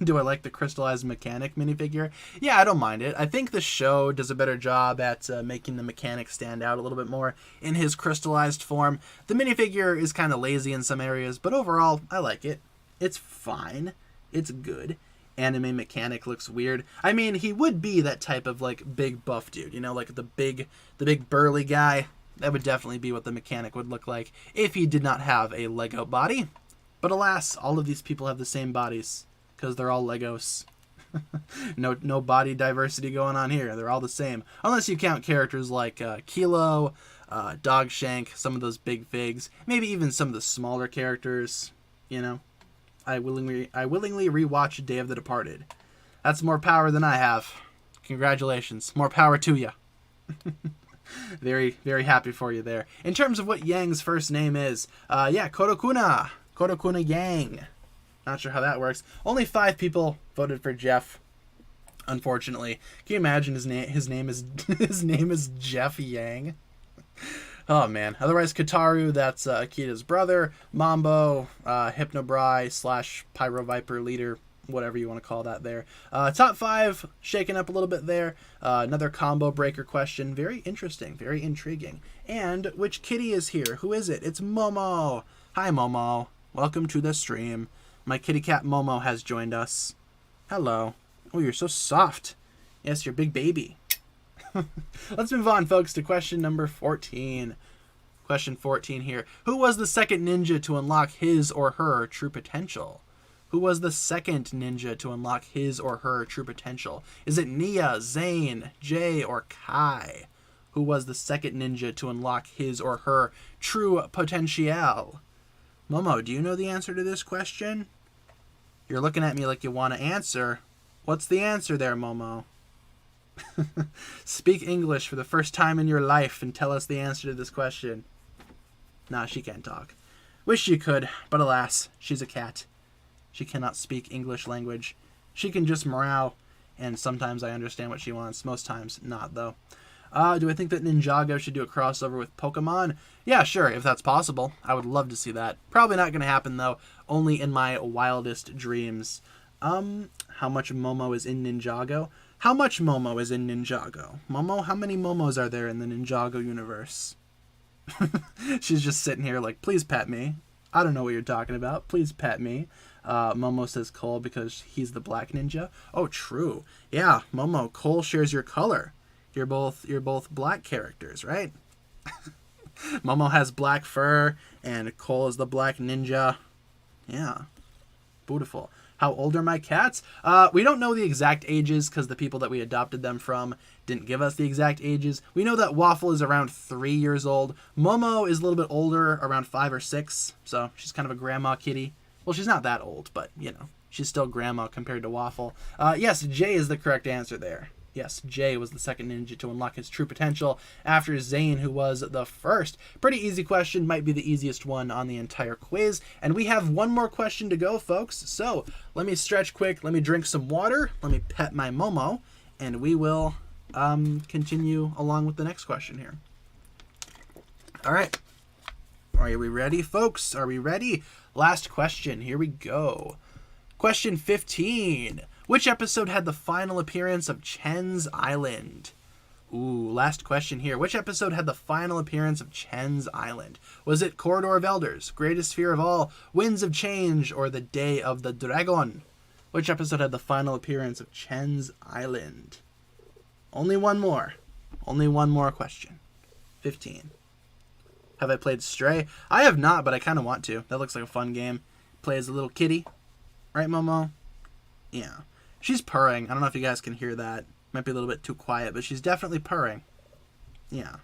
Do I like the Crystallized Mechanic minifigure? Yeah, I don't mind it. I think the show does a better job at making the Mechanic stand out a little bit more in his crystallized form. The minifigure is kind of lazy in some areas, but overall, I like it. It's fine. It's good. Anime Mechanic looks weird. I mean, he would be that type of, like, big buff dude, you know, like the big burly guy. That would definitely be what the Mechanic would look like if he did not have a Lego body. But alas, all of these people have the same bodies. Because they're all Legos. No body diversity going on here. They're all the same. Unless you count characters like Kilo, Dogshank, some of those big figs. Maybe even some of the smaller characters. You know. I willingly rewatch Day of the Departed. That's more power than I have. Congratulations. More power to you. Very, very happy for you there. In terms of what Yang's first name is, yeah, Kodokuna. Kodokuna Yang. Not sure how that works. Only 5 people voted for Jeff. Unfortunately, can you imagine his name? His name is Jeff Yang. Oh man. Otherwise, Kataru, that's Akita's brother. Mambo, Hypnobrai / Pyro Viper leader, whatever you want to call that there. Top 5, shaking up a little bit there. Another combo breaker question. Very interesting, very intriguing. And which kitty is here? Who is it? It's Momo. Hi, Momo. Welcome to the stream. My kitty cat Momo has joined us. Hello. Oh, you're so soft. Yes, you're a big baby. Let's move on, folks, to question number 14. Question 14 here. Who was the second ninja to unlock his or her true potential? Who was the second ninja to unlock his or her true potential? Is it Nia, Zane, Jay, or Kai? Who was the second ninja to unlock his or her true potential? Momo, do you know the answer to this question? You're looking at me like you want to answer. What's the answer there, Momo? Speak English for the first time in your life and tell us the answer to this question. Nah, she can't talk. Wish she could, but alas, she's a cat. She cannot speak English language. She can just meow, and sometimes I understand what she wants. Most times, not, though. Do I think that Ninjago should do a crossover with Pokemon? Yeah, sure, if that's possible. I would love to see that. Probably not going to happen, though. Only in my wildest dreams. How much Momo is in Ninjago? How much Momo is in Ninjago? Momo, how many Momos are there in the Ninjago universe? She's just sitting here like, please pet me. I don't know what you're talking about. Please pet me. Momo says Cole because he's the black ninja. Oh, true. Yeah, Momo, Cole shares your color. You're both black characters, right? Momo has black fur, and Cole is the black ninja. Yeah. Beautiful. How old are my cats? We don't know the exact ages because the people that we adopted them from didn't give us the exact ages. We know that Waffle is around 3 years old. Momo is a little bit older, around 5 or 6. So she's kind of a grandma kitty. Well, she's not that old, but, you know, she's still grandma compared to Waffle. Yes, Jay is the correct answer there. Yes, Jay was the second ninja to unlock his true potential after Zane, who was the first. Pretty easy question, might be the easiest one on the entire quiz. And we have one more question to go, folks. So let me stretch quick, let me drink some water, let me pet my Momo, and we will continue along with the next question here. All right. Are we ready, folks? Are we ready? Last question. Here we go. Question 15. Which episode had the final appearance of Chen's Island? Ooh, last question here. Which episode had the final appearance of Chen's Island? Was it Corridor of Elders, Greatest Fear of All, Winds of Change, or The Day of the Dragon? Which episode had the final appearance of Chen's Island? Only one more. Only one more question. 15. Have I played Stray? I have not, but I kind of want to. That looks like a fun game. Play as a little kitty. Right, Momo? Yeah. She's purring. I don't know if you guys can hear that. Might be a little bit too quiet, but she's definitely purring. Yeah.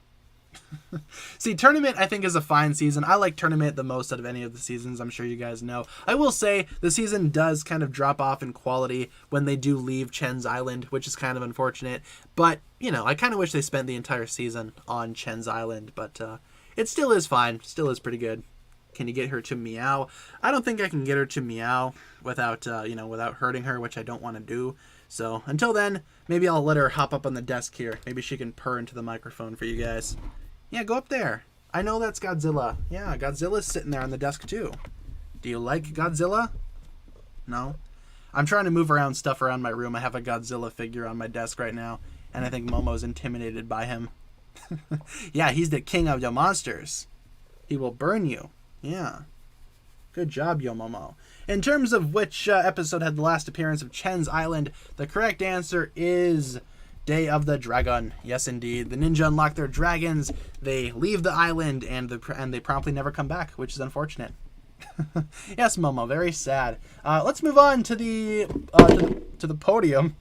See, Tournament, I think, is a fine season. I like Tournament the most out of any of the seasons. I'm sure you guys know. I will say the season does kind of drop off in quality when they do leave Chen's Island, which is kind of unfortunate. But, you know, I kind of wish they spent the entire season on Chen's Island. But it still is fine. Still is pretty good. Can you get her to meow? I don't think I can get her to meow without, without hurting her, which I don't want to do. So until then, maybe I'll let her hop up on the desk here. Maybe she can purr into the microphone for you guys. Yeah, go up there. I know that's Godzilla. Yeah, Godzilla's sitting there on the desk too. Do you like Godzilla? No? I'm trying to move around stuff around my room. I have a Godzilla figure on my desk right now, and I think Momo's intimidated by him. Yeah, he's the king of the monsters. He will burn you. Yeah. Good job, Yo Momo. In terms of which episode had the last appearance of Chen's Island, the correct answer is Day of the Dragon. Yes, indeed. The ninja unlock their dragons, they leave the island, and they promptly never come back, which is unfortunate. Yes, Momo, very sad. Let's move on to the podium.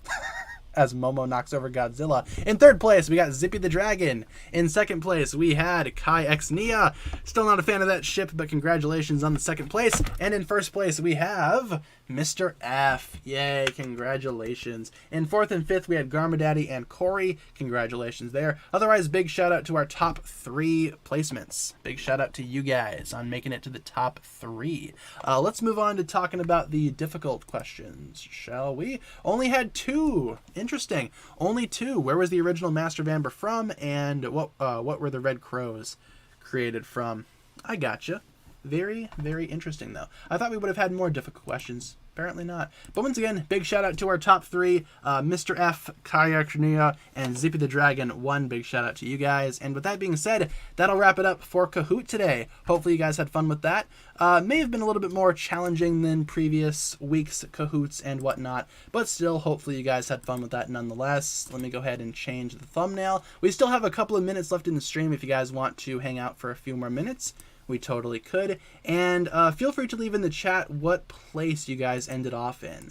as Momo knocks over Godzilla. In third place, we got Zippy the Dragon. In second place, we had Kai X Nia. Still not a fan of that ship, but congratulations on the second place. And in first place, we have Mr. F. Yay, congratulations. In fourth and fifth, we had Garmadaddy and Corey. Congratulations there. Otherwise, big shout out to our top 3 placements. Big shout out to you guys on making it to the top 3. Let's move on to talking about the difficult questions, shall we? Only had 2. Interesting. Only 2. Where was the original Master Vamber from, and what were the Red Crows created from? I gotcha. Very, very interesting, though. I thought we would have had more difficult questions. Apparently not. But once again, big shout out to our top 3, Mr. F, Kayak Nia, and Zippy the Dragon. One big shout out to you guys. And with that being said, that'll wrap it up for Kahoot today. Hopefully you guys had fun with that. May have been a little bit more challenging than previous weeks' Kahoots and whatnot, but still, hopefully you guys had fun with that nonetheless. Let me go ahead and change the thumbnail. We still have a couple of minutes left in the stream if you guys want to hang out for a few more minutes. We totally could. And feel free to leave in the chat what place you guys ended off in.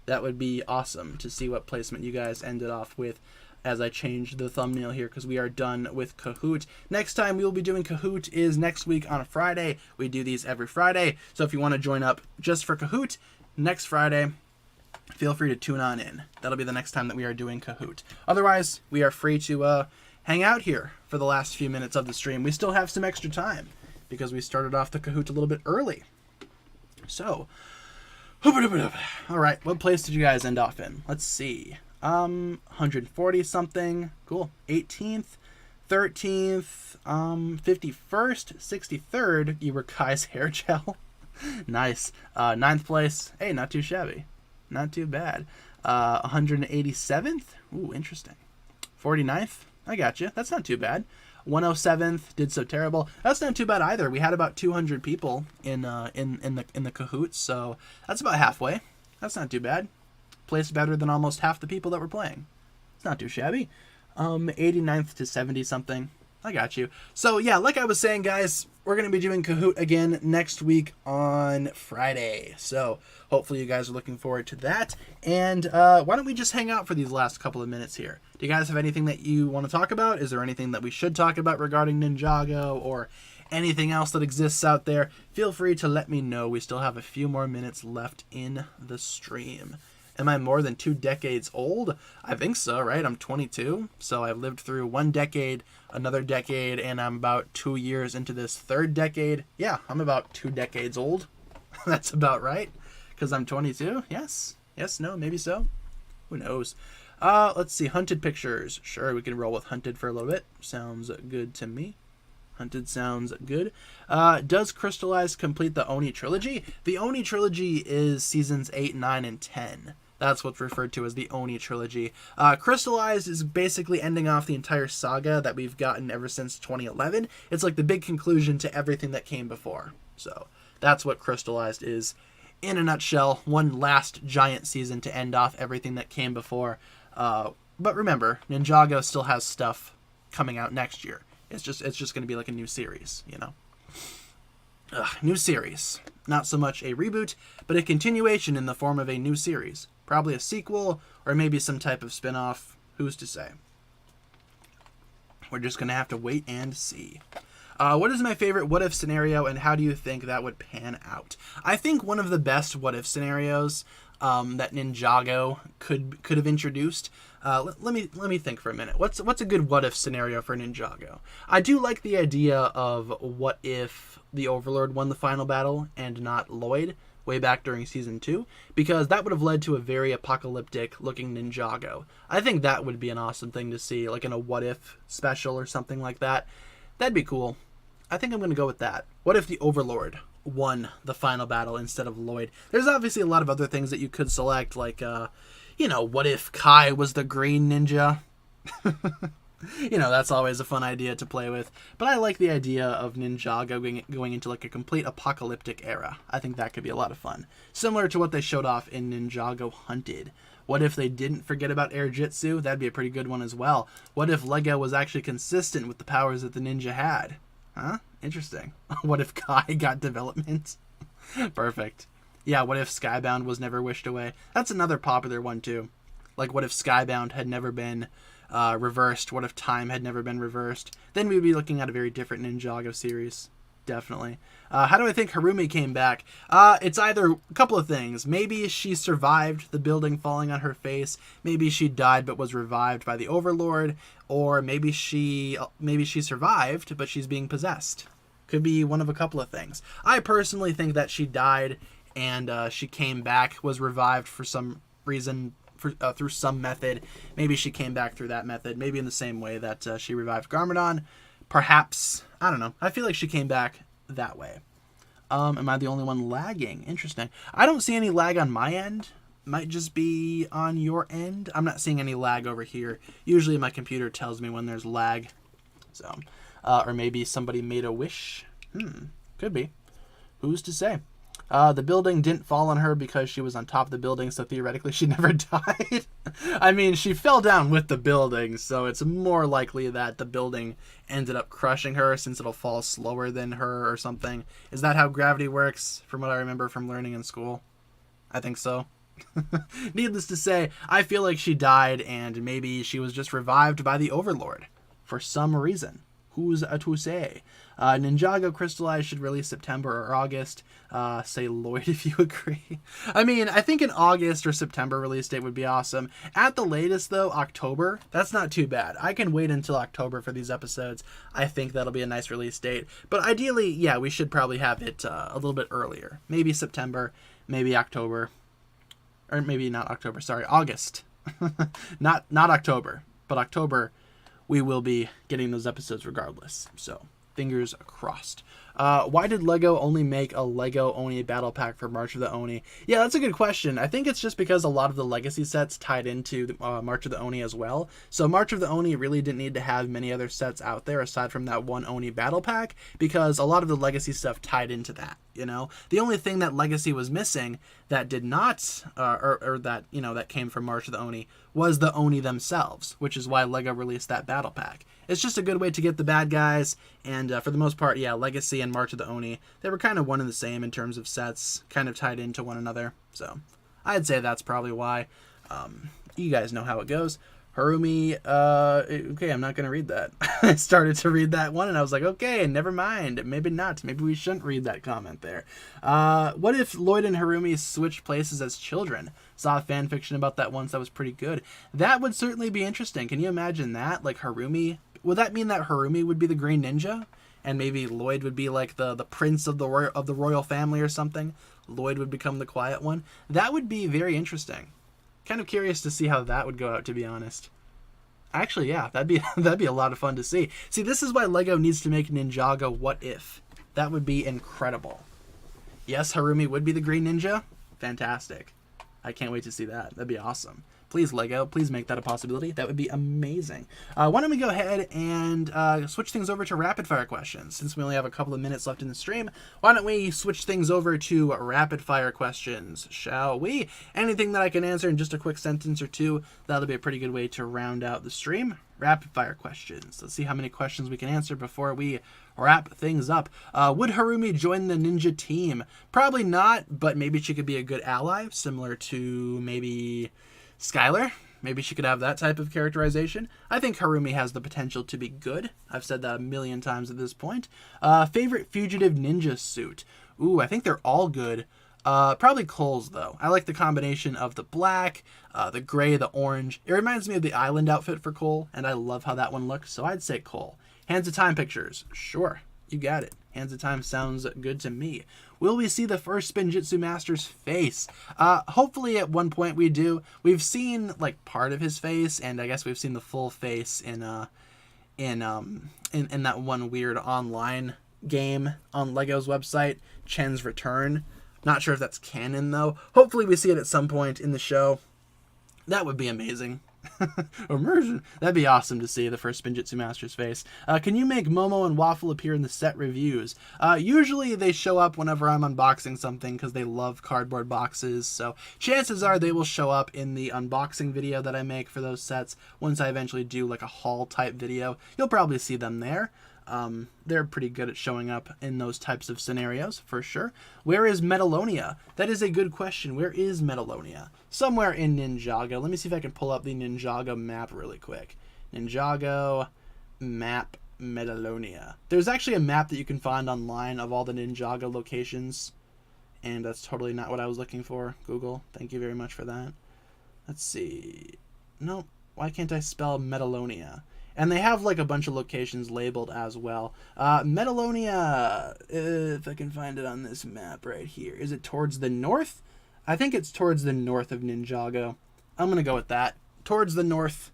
That would be awesome to see what placement you guys ended off with as I change the thumbnail here, because we are done with Kahoot. Next time we will be doing Kahoot is next week on a Friday. We do these every Friday. So if you want to join up just for Kahoot next Friday, feel free to tune on in. That'll be the next time that we are doing Kahoot. Otherwise, we are free to hang out here for the last few minutes of the stream. We still have some extra time, because we started off the Kahoot a little bit early. So, all right, what place did you guys end off in? Let's see. 140 something. Cool. 18th, 13th, 51st, 63rd. You were Kai's hair gel. Nice. 9th place. Hey, not too shabby. Not too bad. 187th. Ooh, interesting. 49th. I got you. That's not too bad. 107th, did so terrible. That's not too bad either. We had about 200 people in the Kahoot, so that's about halfway. That's not too bad. Placed better than almost half the people that were playing. It's not too shabby. 89th to 70 something. I got you. So yeah, like I was saying, guys, we're going to be doing Kahoot again next week on Friday. So hopefully you guys are looking forward to that. And why don't we just hang out for these last couple of minutes here? Do you guys have anything that you want to talk about? Is there anything that we should talk about regarding Ninjago or anything else that exists out there? Feel free to let me know. We still have a few more minutes left in the stream. Am I more than 2 decades old? I think so, right? I'm 22, so I've lived through 1 decade, another decade, and I'm about 2 years into this 3rd decade. Yeah, I'm about 2 decades old. That's about right, because I'm 22. Yes, no, maybe so. Who knows? Let's see, Hunted pictures. Sure, we can roll with Hunted for a little bit. Sounds good to me. Hunted sounds good. Does Crystallized complete the Oni trilogy? The Oni trilogy is seasons 8, 9, and 10. That's what's referred to as the Oni trilogy. Crystallized is basically ending off the entire saga that we've gotten ever since 2011. It's like the big conclusion to everything that came before. So that's what Crystallized is in a nutshell. One last giant season to end off everything that came before. But remember, Ninjago still has stuff coming out next year. It's just going to be like a new series, you know. New series. Not so much a reboot, but a continuation in the form of a new series. Probably a sequel, or maybe some type of spin-off. Who's to say? We're just going to have to wait and see. What is my favorite what-if scenario, and how do you think that would pan out? I think one of the best what-if scenarios that Ninjago could have introduced. Let me think for a minute. What's a good what-if scenario for Ninjago? I do like the idea of what if the Overlord won the final battle and not Lloyd way back during season 2, because that would have led to a very apocalyptic looking Ninjago. I think that would be an awesome thing to see, like in a what if special or something like that. That'd be cool. I think I'm going to go with that. What if the Overlord won the final battle instead of Lloyd? There's obviously a lot of other things that you could select, like, what if Kai was the green ninja? That's always a fun idea to play with. But I like the idea of Ninjago going into like a complete apocalyptic era. I think that could be a lot of fun. Similar to what they showed off in Ninjago Hunted. What if they didn't forget about Air Jitsu? That'd be a pretty good one as well. What if Lego was actually consistent with the powers that the ninja had? Huh? Interesting. What if Kai got development? Perfect. Yeah, what if Skybound was never wished away? That's another popular one too. Like, what if Skybound had never been reversed? What if time had never been reversed? Then we'd be looking at a very different Ninjago series. Definitely. How do I think Harumi came back? It's either a couple of things. Maybe she survived the building falling on her face. Maybe she died but was revived by the Overlord. Or maybe she survived but she's being possessed. Could be one of a couple of things. I personally think that she died and she came back, was revived for some reason, through some method. Maybe she came back through that method. Maybe in the same way that she revived Garmadon. Perhaps. I don't know. I feel like she came back that way. Am I the only one lagging? Interesting. I don't see any lag on my end. Might just be on your end. I'm not seeing any lag over here. Usually my computer tells me when there's lag. So, or maybe somebody made a wish. Could be. Who's to say? The building didn't fall on her because she was on top of the building, so theoretically she never died. I mean, she fell down with the building, so it's more likely that the building ended up crushing her since it'll fall slower than her or something. Is that how gravity works, from what I remember from learning in school? I think so. Needless to say, I feel like she died and maybe she was just revived by the Overlord for some reason. Who's to say? Ninjago Crystallized should release September or August. Say Lloyd if you agree. I mean, I think an August or September release date would be awesome. At the latest, though, October. That's not too bad. I can wait until October for these episodes. I think that'll be a nice release date. But ideally, yeah, we should probably have it a little bit earlier. Maybe September, maybe October. Or maybe not October, sorry, August. not October, but October we will be getting those episodes regardless. So, fingers crossed. Why did LEGO only make a LEGO Oni battle pack for March of the Oni? Yeah, that's a good question. I think it's just because a lot of the legacy sets tied into March of the Oni as well. So March of the Oni really didn't need to have many other sets out there aside from that one Oni battle pack, because a lot of the legacy stuff tied into that. You know, the only thing that Legacy was missing that did not, or that, you know, that came from March of the Oni was the Oni themselves, which is why LEGO released that battle pack. It's just a good way to get the bad guys, and for the most part, yeah, Legacy and March of the Oni, they were kind of one and the same in terms of sets, kind of tied into one another, so I'd say that's probably why. You guys know how it goes. Harumi, okay, I'm not going to read that. I started to read that one, and I was like, okay, never mind. Maybe not. Maybe we shouldn't read that comment there. What if Lloyd and Harumi switched places as children? Saw a fan fiction about that once that was pretty good. That would certainly be interesting. Can you imagine that? Like, Harumi, would that mean that Harumi would be the Green Ninja? And maybe Lloyd would be like the prince of the royal family or something? Lloyd would become the quiet one? That would be very interesting. Kind of curious to see how that would go out, to be honest. Actually, yeah, that'd be a lot of fun to see. See, this is why LEGO needs to make Ninjago What If. That would be incredible. Yes, Harumi would be the Green Ninja. Fantastic. I can't wait to see that. That'd be awesome. Please, LEGO, please make that a possibility. That would be amazing. Why don't we go ahead and switch things over to rapid fire questions? Since we only have a couple of minutes left in the stream, why don't we switch things over to rapid fire questions, shall we? Anything that I can answer in just a quick sentence or two, that'll be a pretty good way to round out the stream. Rapid fire questions. Let's see how many questions we can answer before we wrap things up. Would Harumi join the ninja team? Probably not, but maybe she could be a good ally, similar to maybe Skylar. Maybe she could have that type of characterization. I think Harumi has the potential to be good. I've said that a million times at this point. Favorite fugitive ninja suit? Ooh, I think they're all good. Probably Cole's, though. I like the combination of the black, the gray, the orange. It reminds me of the island outfit for Cole, and I love how that one looks, so I'd say Cole. Hands of Time pictures. Sure, you got it. Hands of Time sounds good to me. Will we see the first Spinjitzu Master's face? Hopefully at one point we do. We've seen like part of his face, and I guess we've seen the full face in that one weird online game on LEGO's website, Chen's Return. Not sure if that's canon though. Hopefully we see it at some point in the show. That would be amazing. Immersion. That'd be awesome to see the first Spinjitzu Master's face. Can you make Momo and Waffle appear in the set reviews? Usually they show up whenever I'm unboxing something because they love cardboard boxes. So chances are they will show up in the unboxing video that I make for those sets. Once I eventually do like a haul type video, you'll probably see them there. They're pretty good at showing up in those types of scenarios, for sure. Where is Metalonia? That is a good question. Where is Metalonia? Somewhere in Ninjago. Let me see if I can pull up the Ninjago map really quick. Ninjago map Metalonia. There's actually a map that you can find online of all the Ninjago locations, and that's totally not what I was looking for. Google, thank you very much for that. Let's see. Nope. Why can't I spell Metalonia? And they have like a bunch of locations labeled as well. Metalonia, if I can find it on this map right here. Is it towards the north? I think it's towards the north of Ninjago. I'm going to go with that. Towards the north.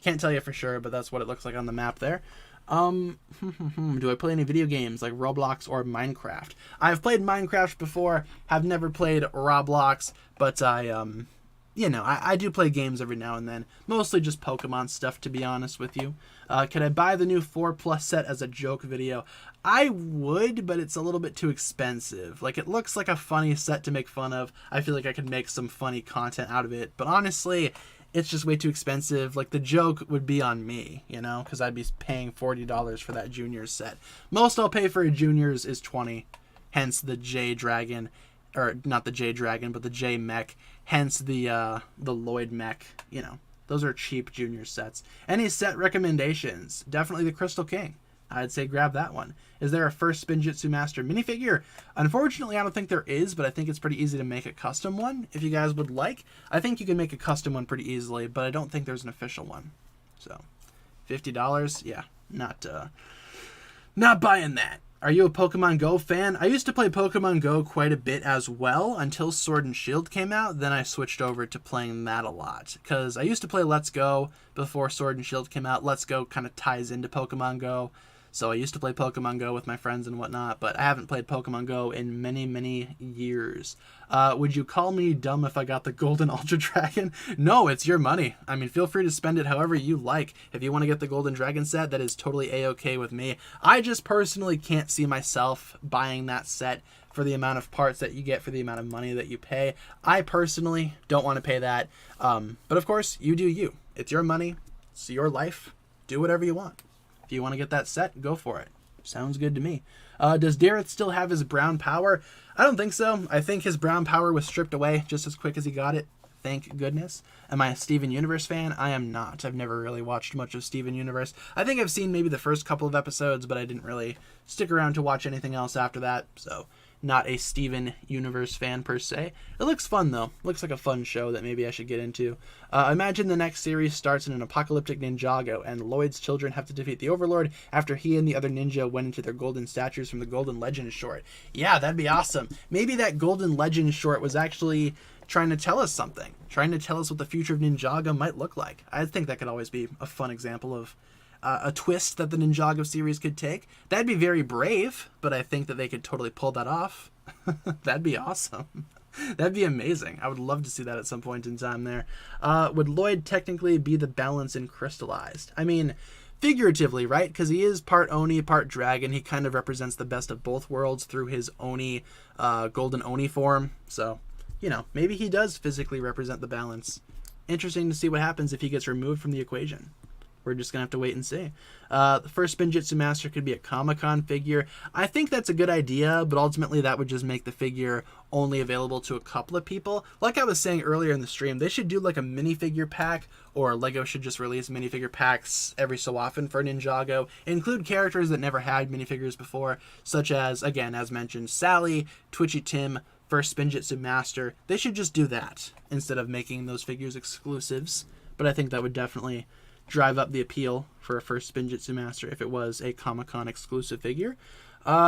Can't tell you for sure, but that's what it looks like on the map there. Do I play any video games like Roblox or Minecraft? I've played Minecraft before, have never played Roblox, but I do play games every now and then. Mostly just Pokemon stuff, to be honest with you. Could I buy the new 4+ set as a joke video? I would, but it's a little bit too expensive. Like, it looks like a funny set to make fun of. I feel like I could make some funny content out of it. But honestly, it's just way too expensive. Like, the joke would be on me, because I'd be paying $40 for that Juniors set. Most I'll pay for a Juniors is $20. Hence the J-Dragon. Or not the J-Dragon, but the J-Mech. Hence the Lloyd Mech. Those are cheap Junior sets. Any set recommendations? Definitely the Crystal King. I'd say grab that one. Is there a first Spinjitzu Master minifigure? Unfortunately, I don't think there is, but I think it's pretty easy to make a custom one. If you guys would like, I think you can make a custom one pretty easily, but I don't think there's an official one. So, $50, yeah, not buying that. Are you a Pokemon Go fan? I used to play Pokemon Go quite a bit as well until Sword and Shield came out. Then I switched over to playing that a lot because I used to play Let's Go before Sword and Shield came out. Let's Go kind of ties into Pokemon Go. So I used to play Pokemon Go with my friends and whatnot, but I haven't played Pokemon Go in many, many years. Would you call me dumb if I got the Golden Ultra Dragon? No, it's your money. I mean, feel free to spend it however you like. If you want to get the Golden Dragon set, that is totally A-okay with me. I just personally can't see myself buying that set for the amount of parts that you get for the amount of money that you pay. I personally don't want to pay that. But of course, you do you. It's your money. It's your life. Do whatever you want. If you want to get that set, go for it. Sounds good to me. Does Dareth still have his brown power? I don't think so. I think his brown power was stripped away just as quick as he got it. Thank goodness. Am I a Steven Universe fan? I am not. I've never really watched much of Steven Universe. I think I've seen maybe the first couple of episodes, but I didn't really stick around to watch anything else after that. So, not a Steven Universe fan per se. It looks fun though. Looks like a fun show that maybe I should get into. Imagine the next series starts in an apocalyptic Ninjago and Lloyd's children have to defeat the Overlord after he and the other ninja went into their golden statues from the Golden Legend short. Yeah, that'd be awesome. Maybe that Golden Legend short was actually trying to tell us something. Trying to tell us what the future of Ninjago might look like. I think that could always be a fun example of a twist that the Ninjago series could take. That'd be very brave, but I think that they could totally pull that off. That'd be awesome. That'd be amazing. I would love to see that at some point in time there. Would Lloyd technically be the balance in Crystallized? I mean, figuratively, right? Because he is part Oni, part dragon. He kind of represents the best of both worlds through his Oni, golden Oni form. So, maybe he does physically represent the balance. Interesting to see what happens if he gets removed from the equation. We're just going to have to wait and see. The first Spinjitzu Master could be a Comic-Con figure. I think that's a good idea, but ultimately that would just make the figure only available to a couple of people. Like I was saying earlier in the stream, they should do like a minifigure pack, or Lego should just release minifigure packs every so often for Ninjago. Include characters that never had minifigures before, such as, again, as mentioned, Sally, Twitchy Tim, first Spinjitzu Master. They should just do that instead of making those figures exclusives. But I think that would definitely drive up the appeal for a first Spinjitzu Master if it was a Comic-Con exclusive figure.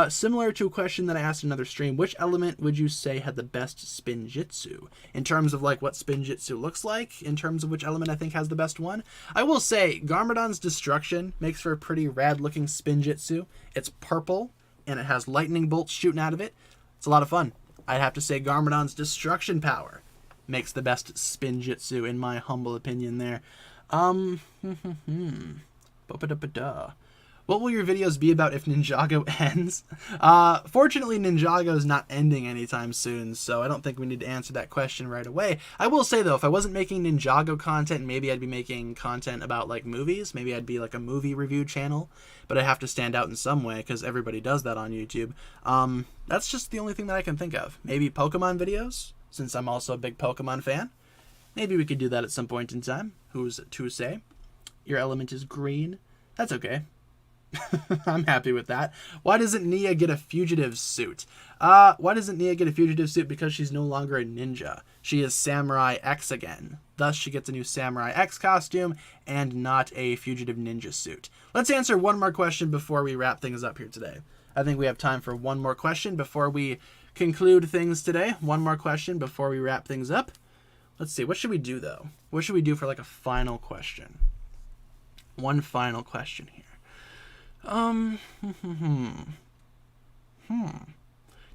Similar to a question that I asked in another stream, which element would you say had the best Spinjitzu? In terms of like what Spinjitzu looks like, in terms of which element I think has the best one, I will say Garmadon's Destruction makes for a pretty rad looking Spinjitzu. It's purple and it has lightning bolts shooting out of it. It's a lot of fun. I'd have to say Garmadon's Destruction power makes the best Spinjitzu in my humble opinion there. What will your videos be about if Ninjago ends? Fortunately, Ninjago is not ending anytime soon, so I don't think we need to answer that question right away. I will say, though, if I wasn't making Ninjago content, maybe I'd be making content about, like, movies. Maybe I'd be, like, a movie review channel, but I have to stand out in some way, because everybody does that on YouTube. That's just the only thing that I can think of. Maybe Pokemon videos, since I'm also a big Pokemon fan. Maybe we could do that at some point in time. Who's to say? Your element is green. That's okay. I'm happy with that. Why doesn't Nia get a fugitive suit? Why doesn't Nia get a fugitive suit? Because she's no longer a ninja. She is Samurai X again. Thus, she gets a new Samurai X costume and not a fugitive ninja suit. Let's answer one more question before we wrap things up here today. I think we have time for one more question before we conclude things today. One more question before we wrap things up. Let's see. What should we do, though? What should we do for, like, a final question? One final question here.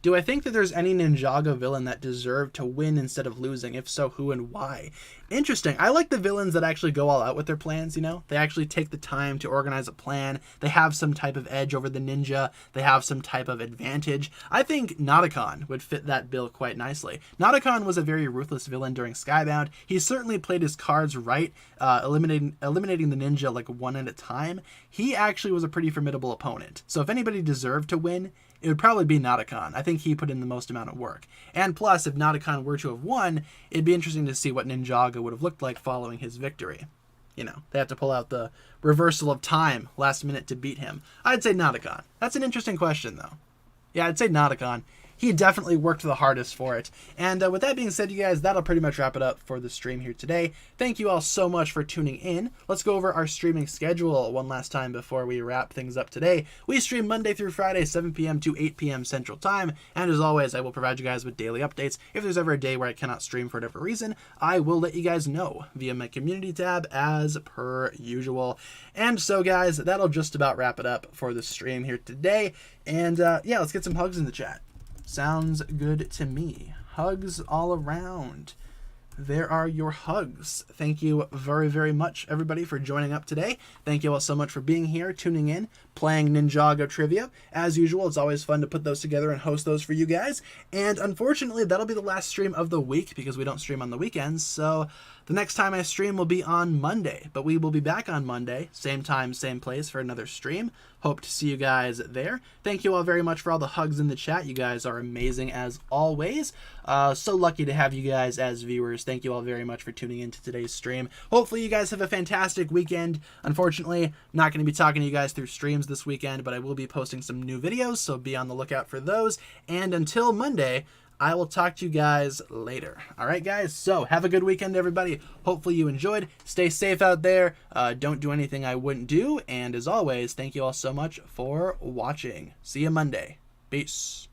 Do I think that there's any Ninjago villain that deserved to win instead of losing? If so, who and why? Interesting. I like the villains that actually go all out with their plans, you know? They actually take the time to organize a plan. They have some type of edge over the ninja. They have some type of advantage. I think Nadakon would fit that bill quite nicely. Nadakon was a very ruthless villain during Skybound. He certainly played his cards right, eliminating the ninja like one at a time. He actually was a pretty formidable opponent. So if anybody deserved to win, it would probably be Nadakon. I think he put in the most amount of work. And plus, if Nadakon were to have won, it'd be interesting to see what Ninjago would have looked like following his victory. You know, they have to pull out the reversal of time last minute to beat him. I'd say Nadakon. That's an interesting question, though. Yeah, I'd say Nadakon. He definitely worked the hardest for it. And with that being said, you guys, that'll pretty much wrap it up for the stream here today. Thank you all so much for tuning in. Let's go over our streaming schedule one last time before we wrap things up today. We stream Monday through Friday, 7 p.m. to 8 p.m. Central Time. And as always, I will provide you guys with daily updates. If there's ever a day where I cannot stream for whatever reason, I will let you guys know via my community tab as per usual. And so, guys, that'll just about wrap it up for the stream here today. And yeah, let's get some hugs in the chat. Sounds good to me. Hugs all around. There are your hugs. Thank you very, very much, everybody, for joining up today. Thank you all so much for being here, tuning in, playing Ninjago Trivia. As usual, it's always fun to put those together and host those for you guys. And unfortunately, that'll be the last stream of the week because we don't stream on the weekends. So the next time I stream will be on Monday. But we will be back on Monday, same time, same place for another stream. Hope to see you guys there. Thank you all very much for all the hugs in the chat. You guys are amazing as always. So lucky to have you guys as viewers. Thank you all very much for tuning into today's stream. Hopefully you guys have a fantastic weekend. Unfortunately, I'm not going to be talking to you guys through streams this weekend, but I will be posting some new videos, so be on the lookout for those. And until Monday, I will talk to you guys later. All right, guys? So have a good weekend, everybody. Hopefully you enjoyed. Stay safe out there. Don't do anything I wouldn't do. And as always, thank you all so much for watching. See you Monday. Peace.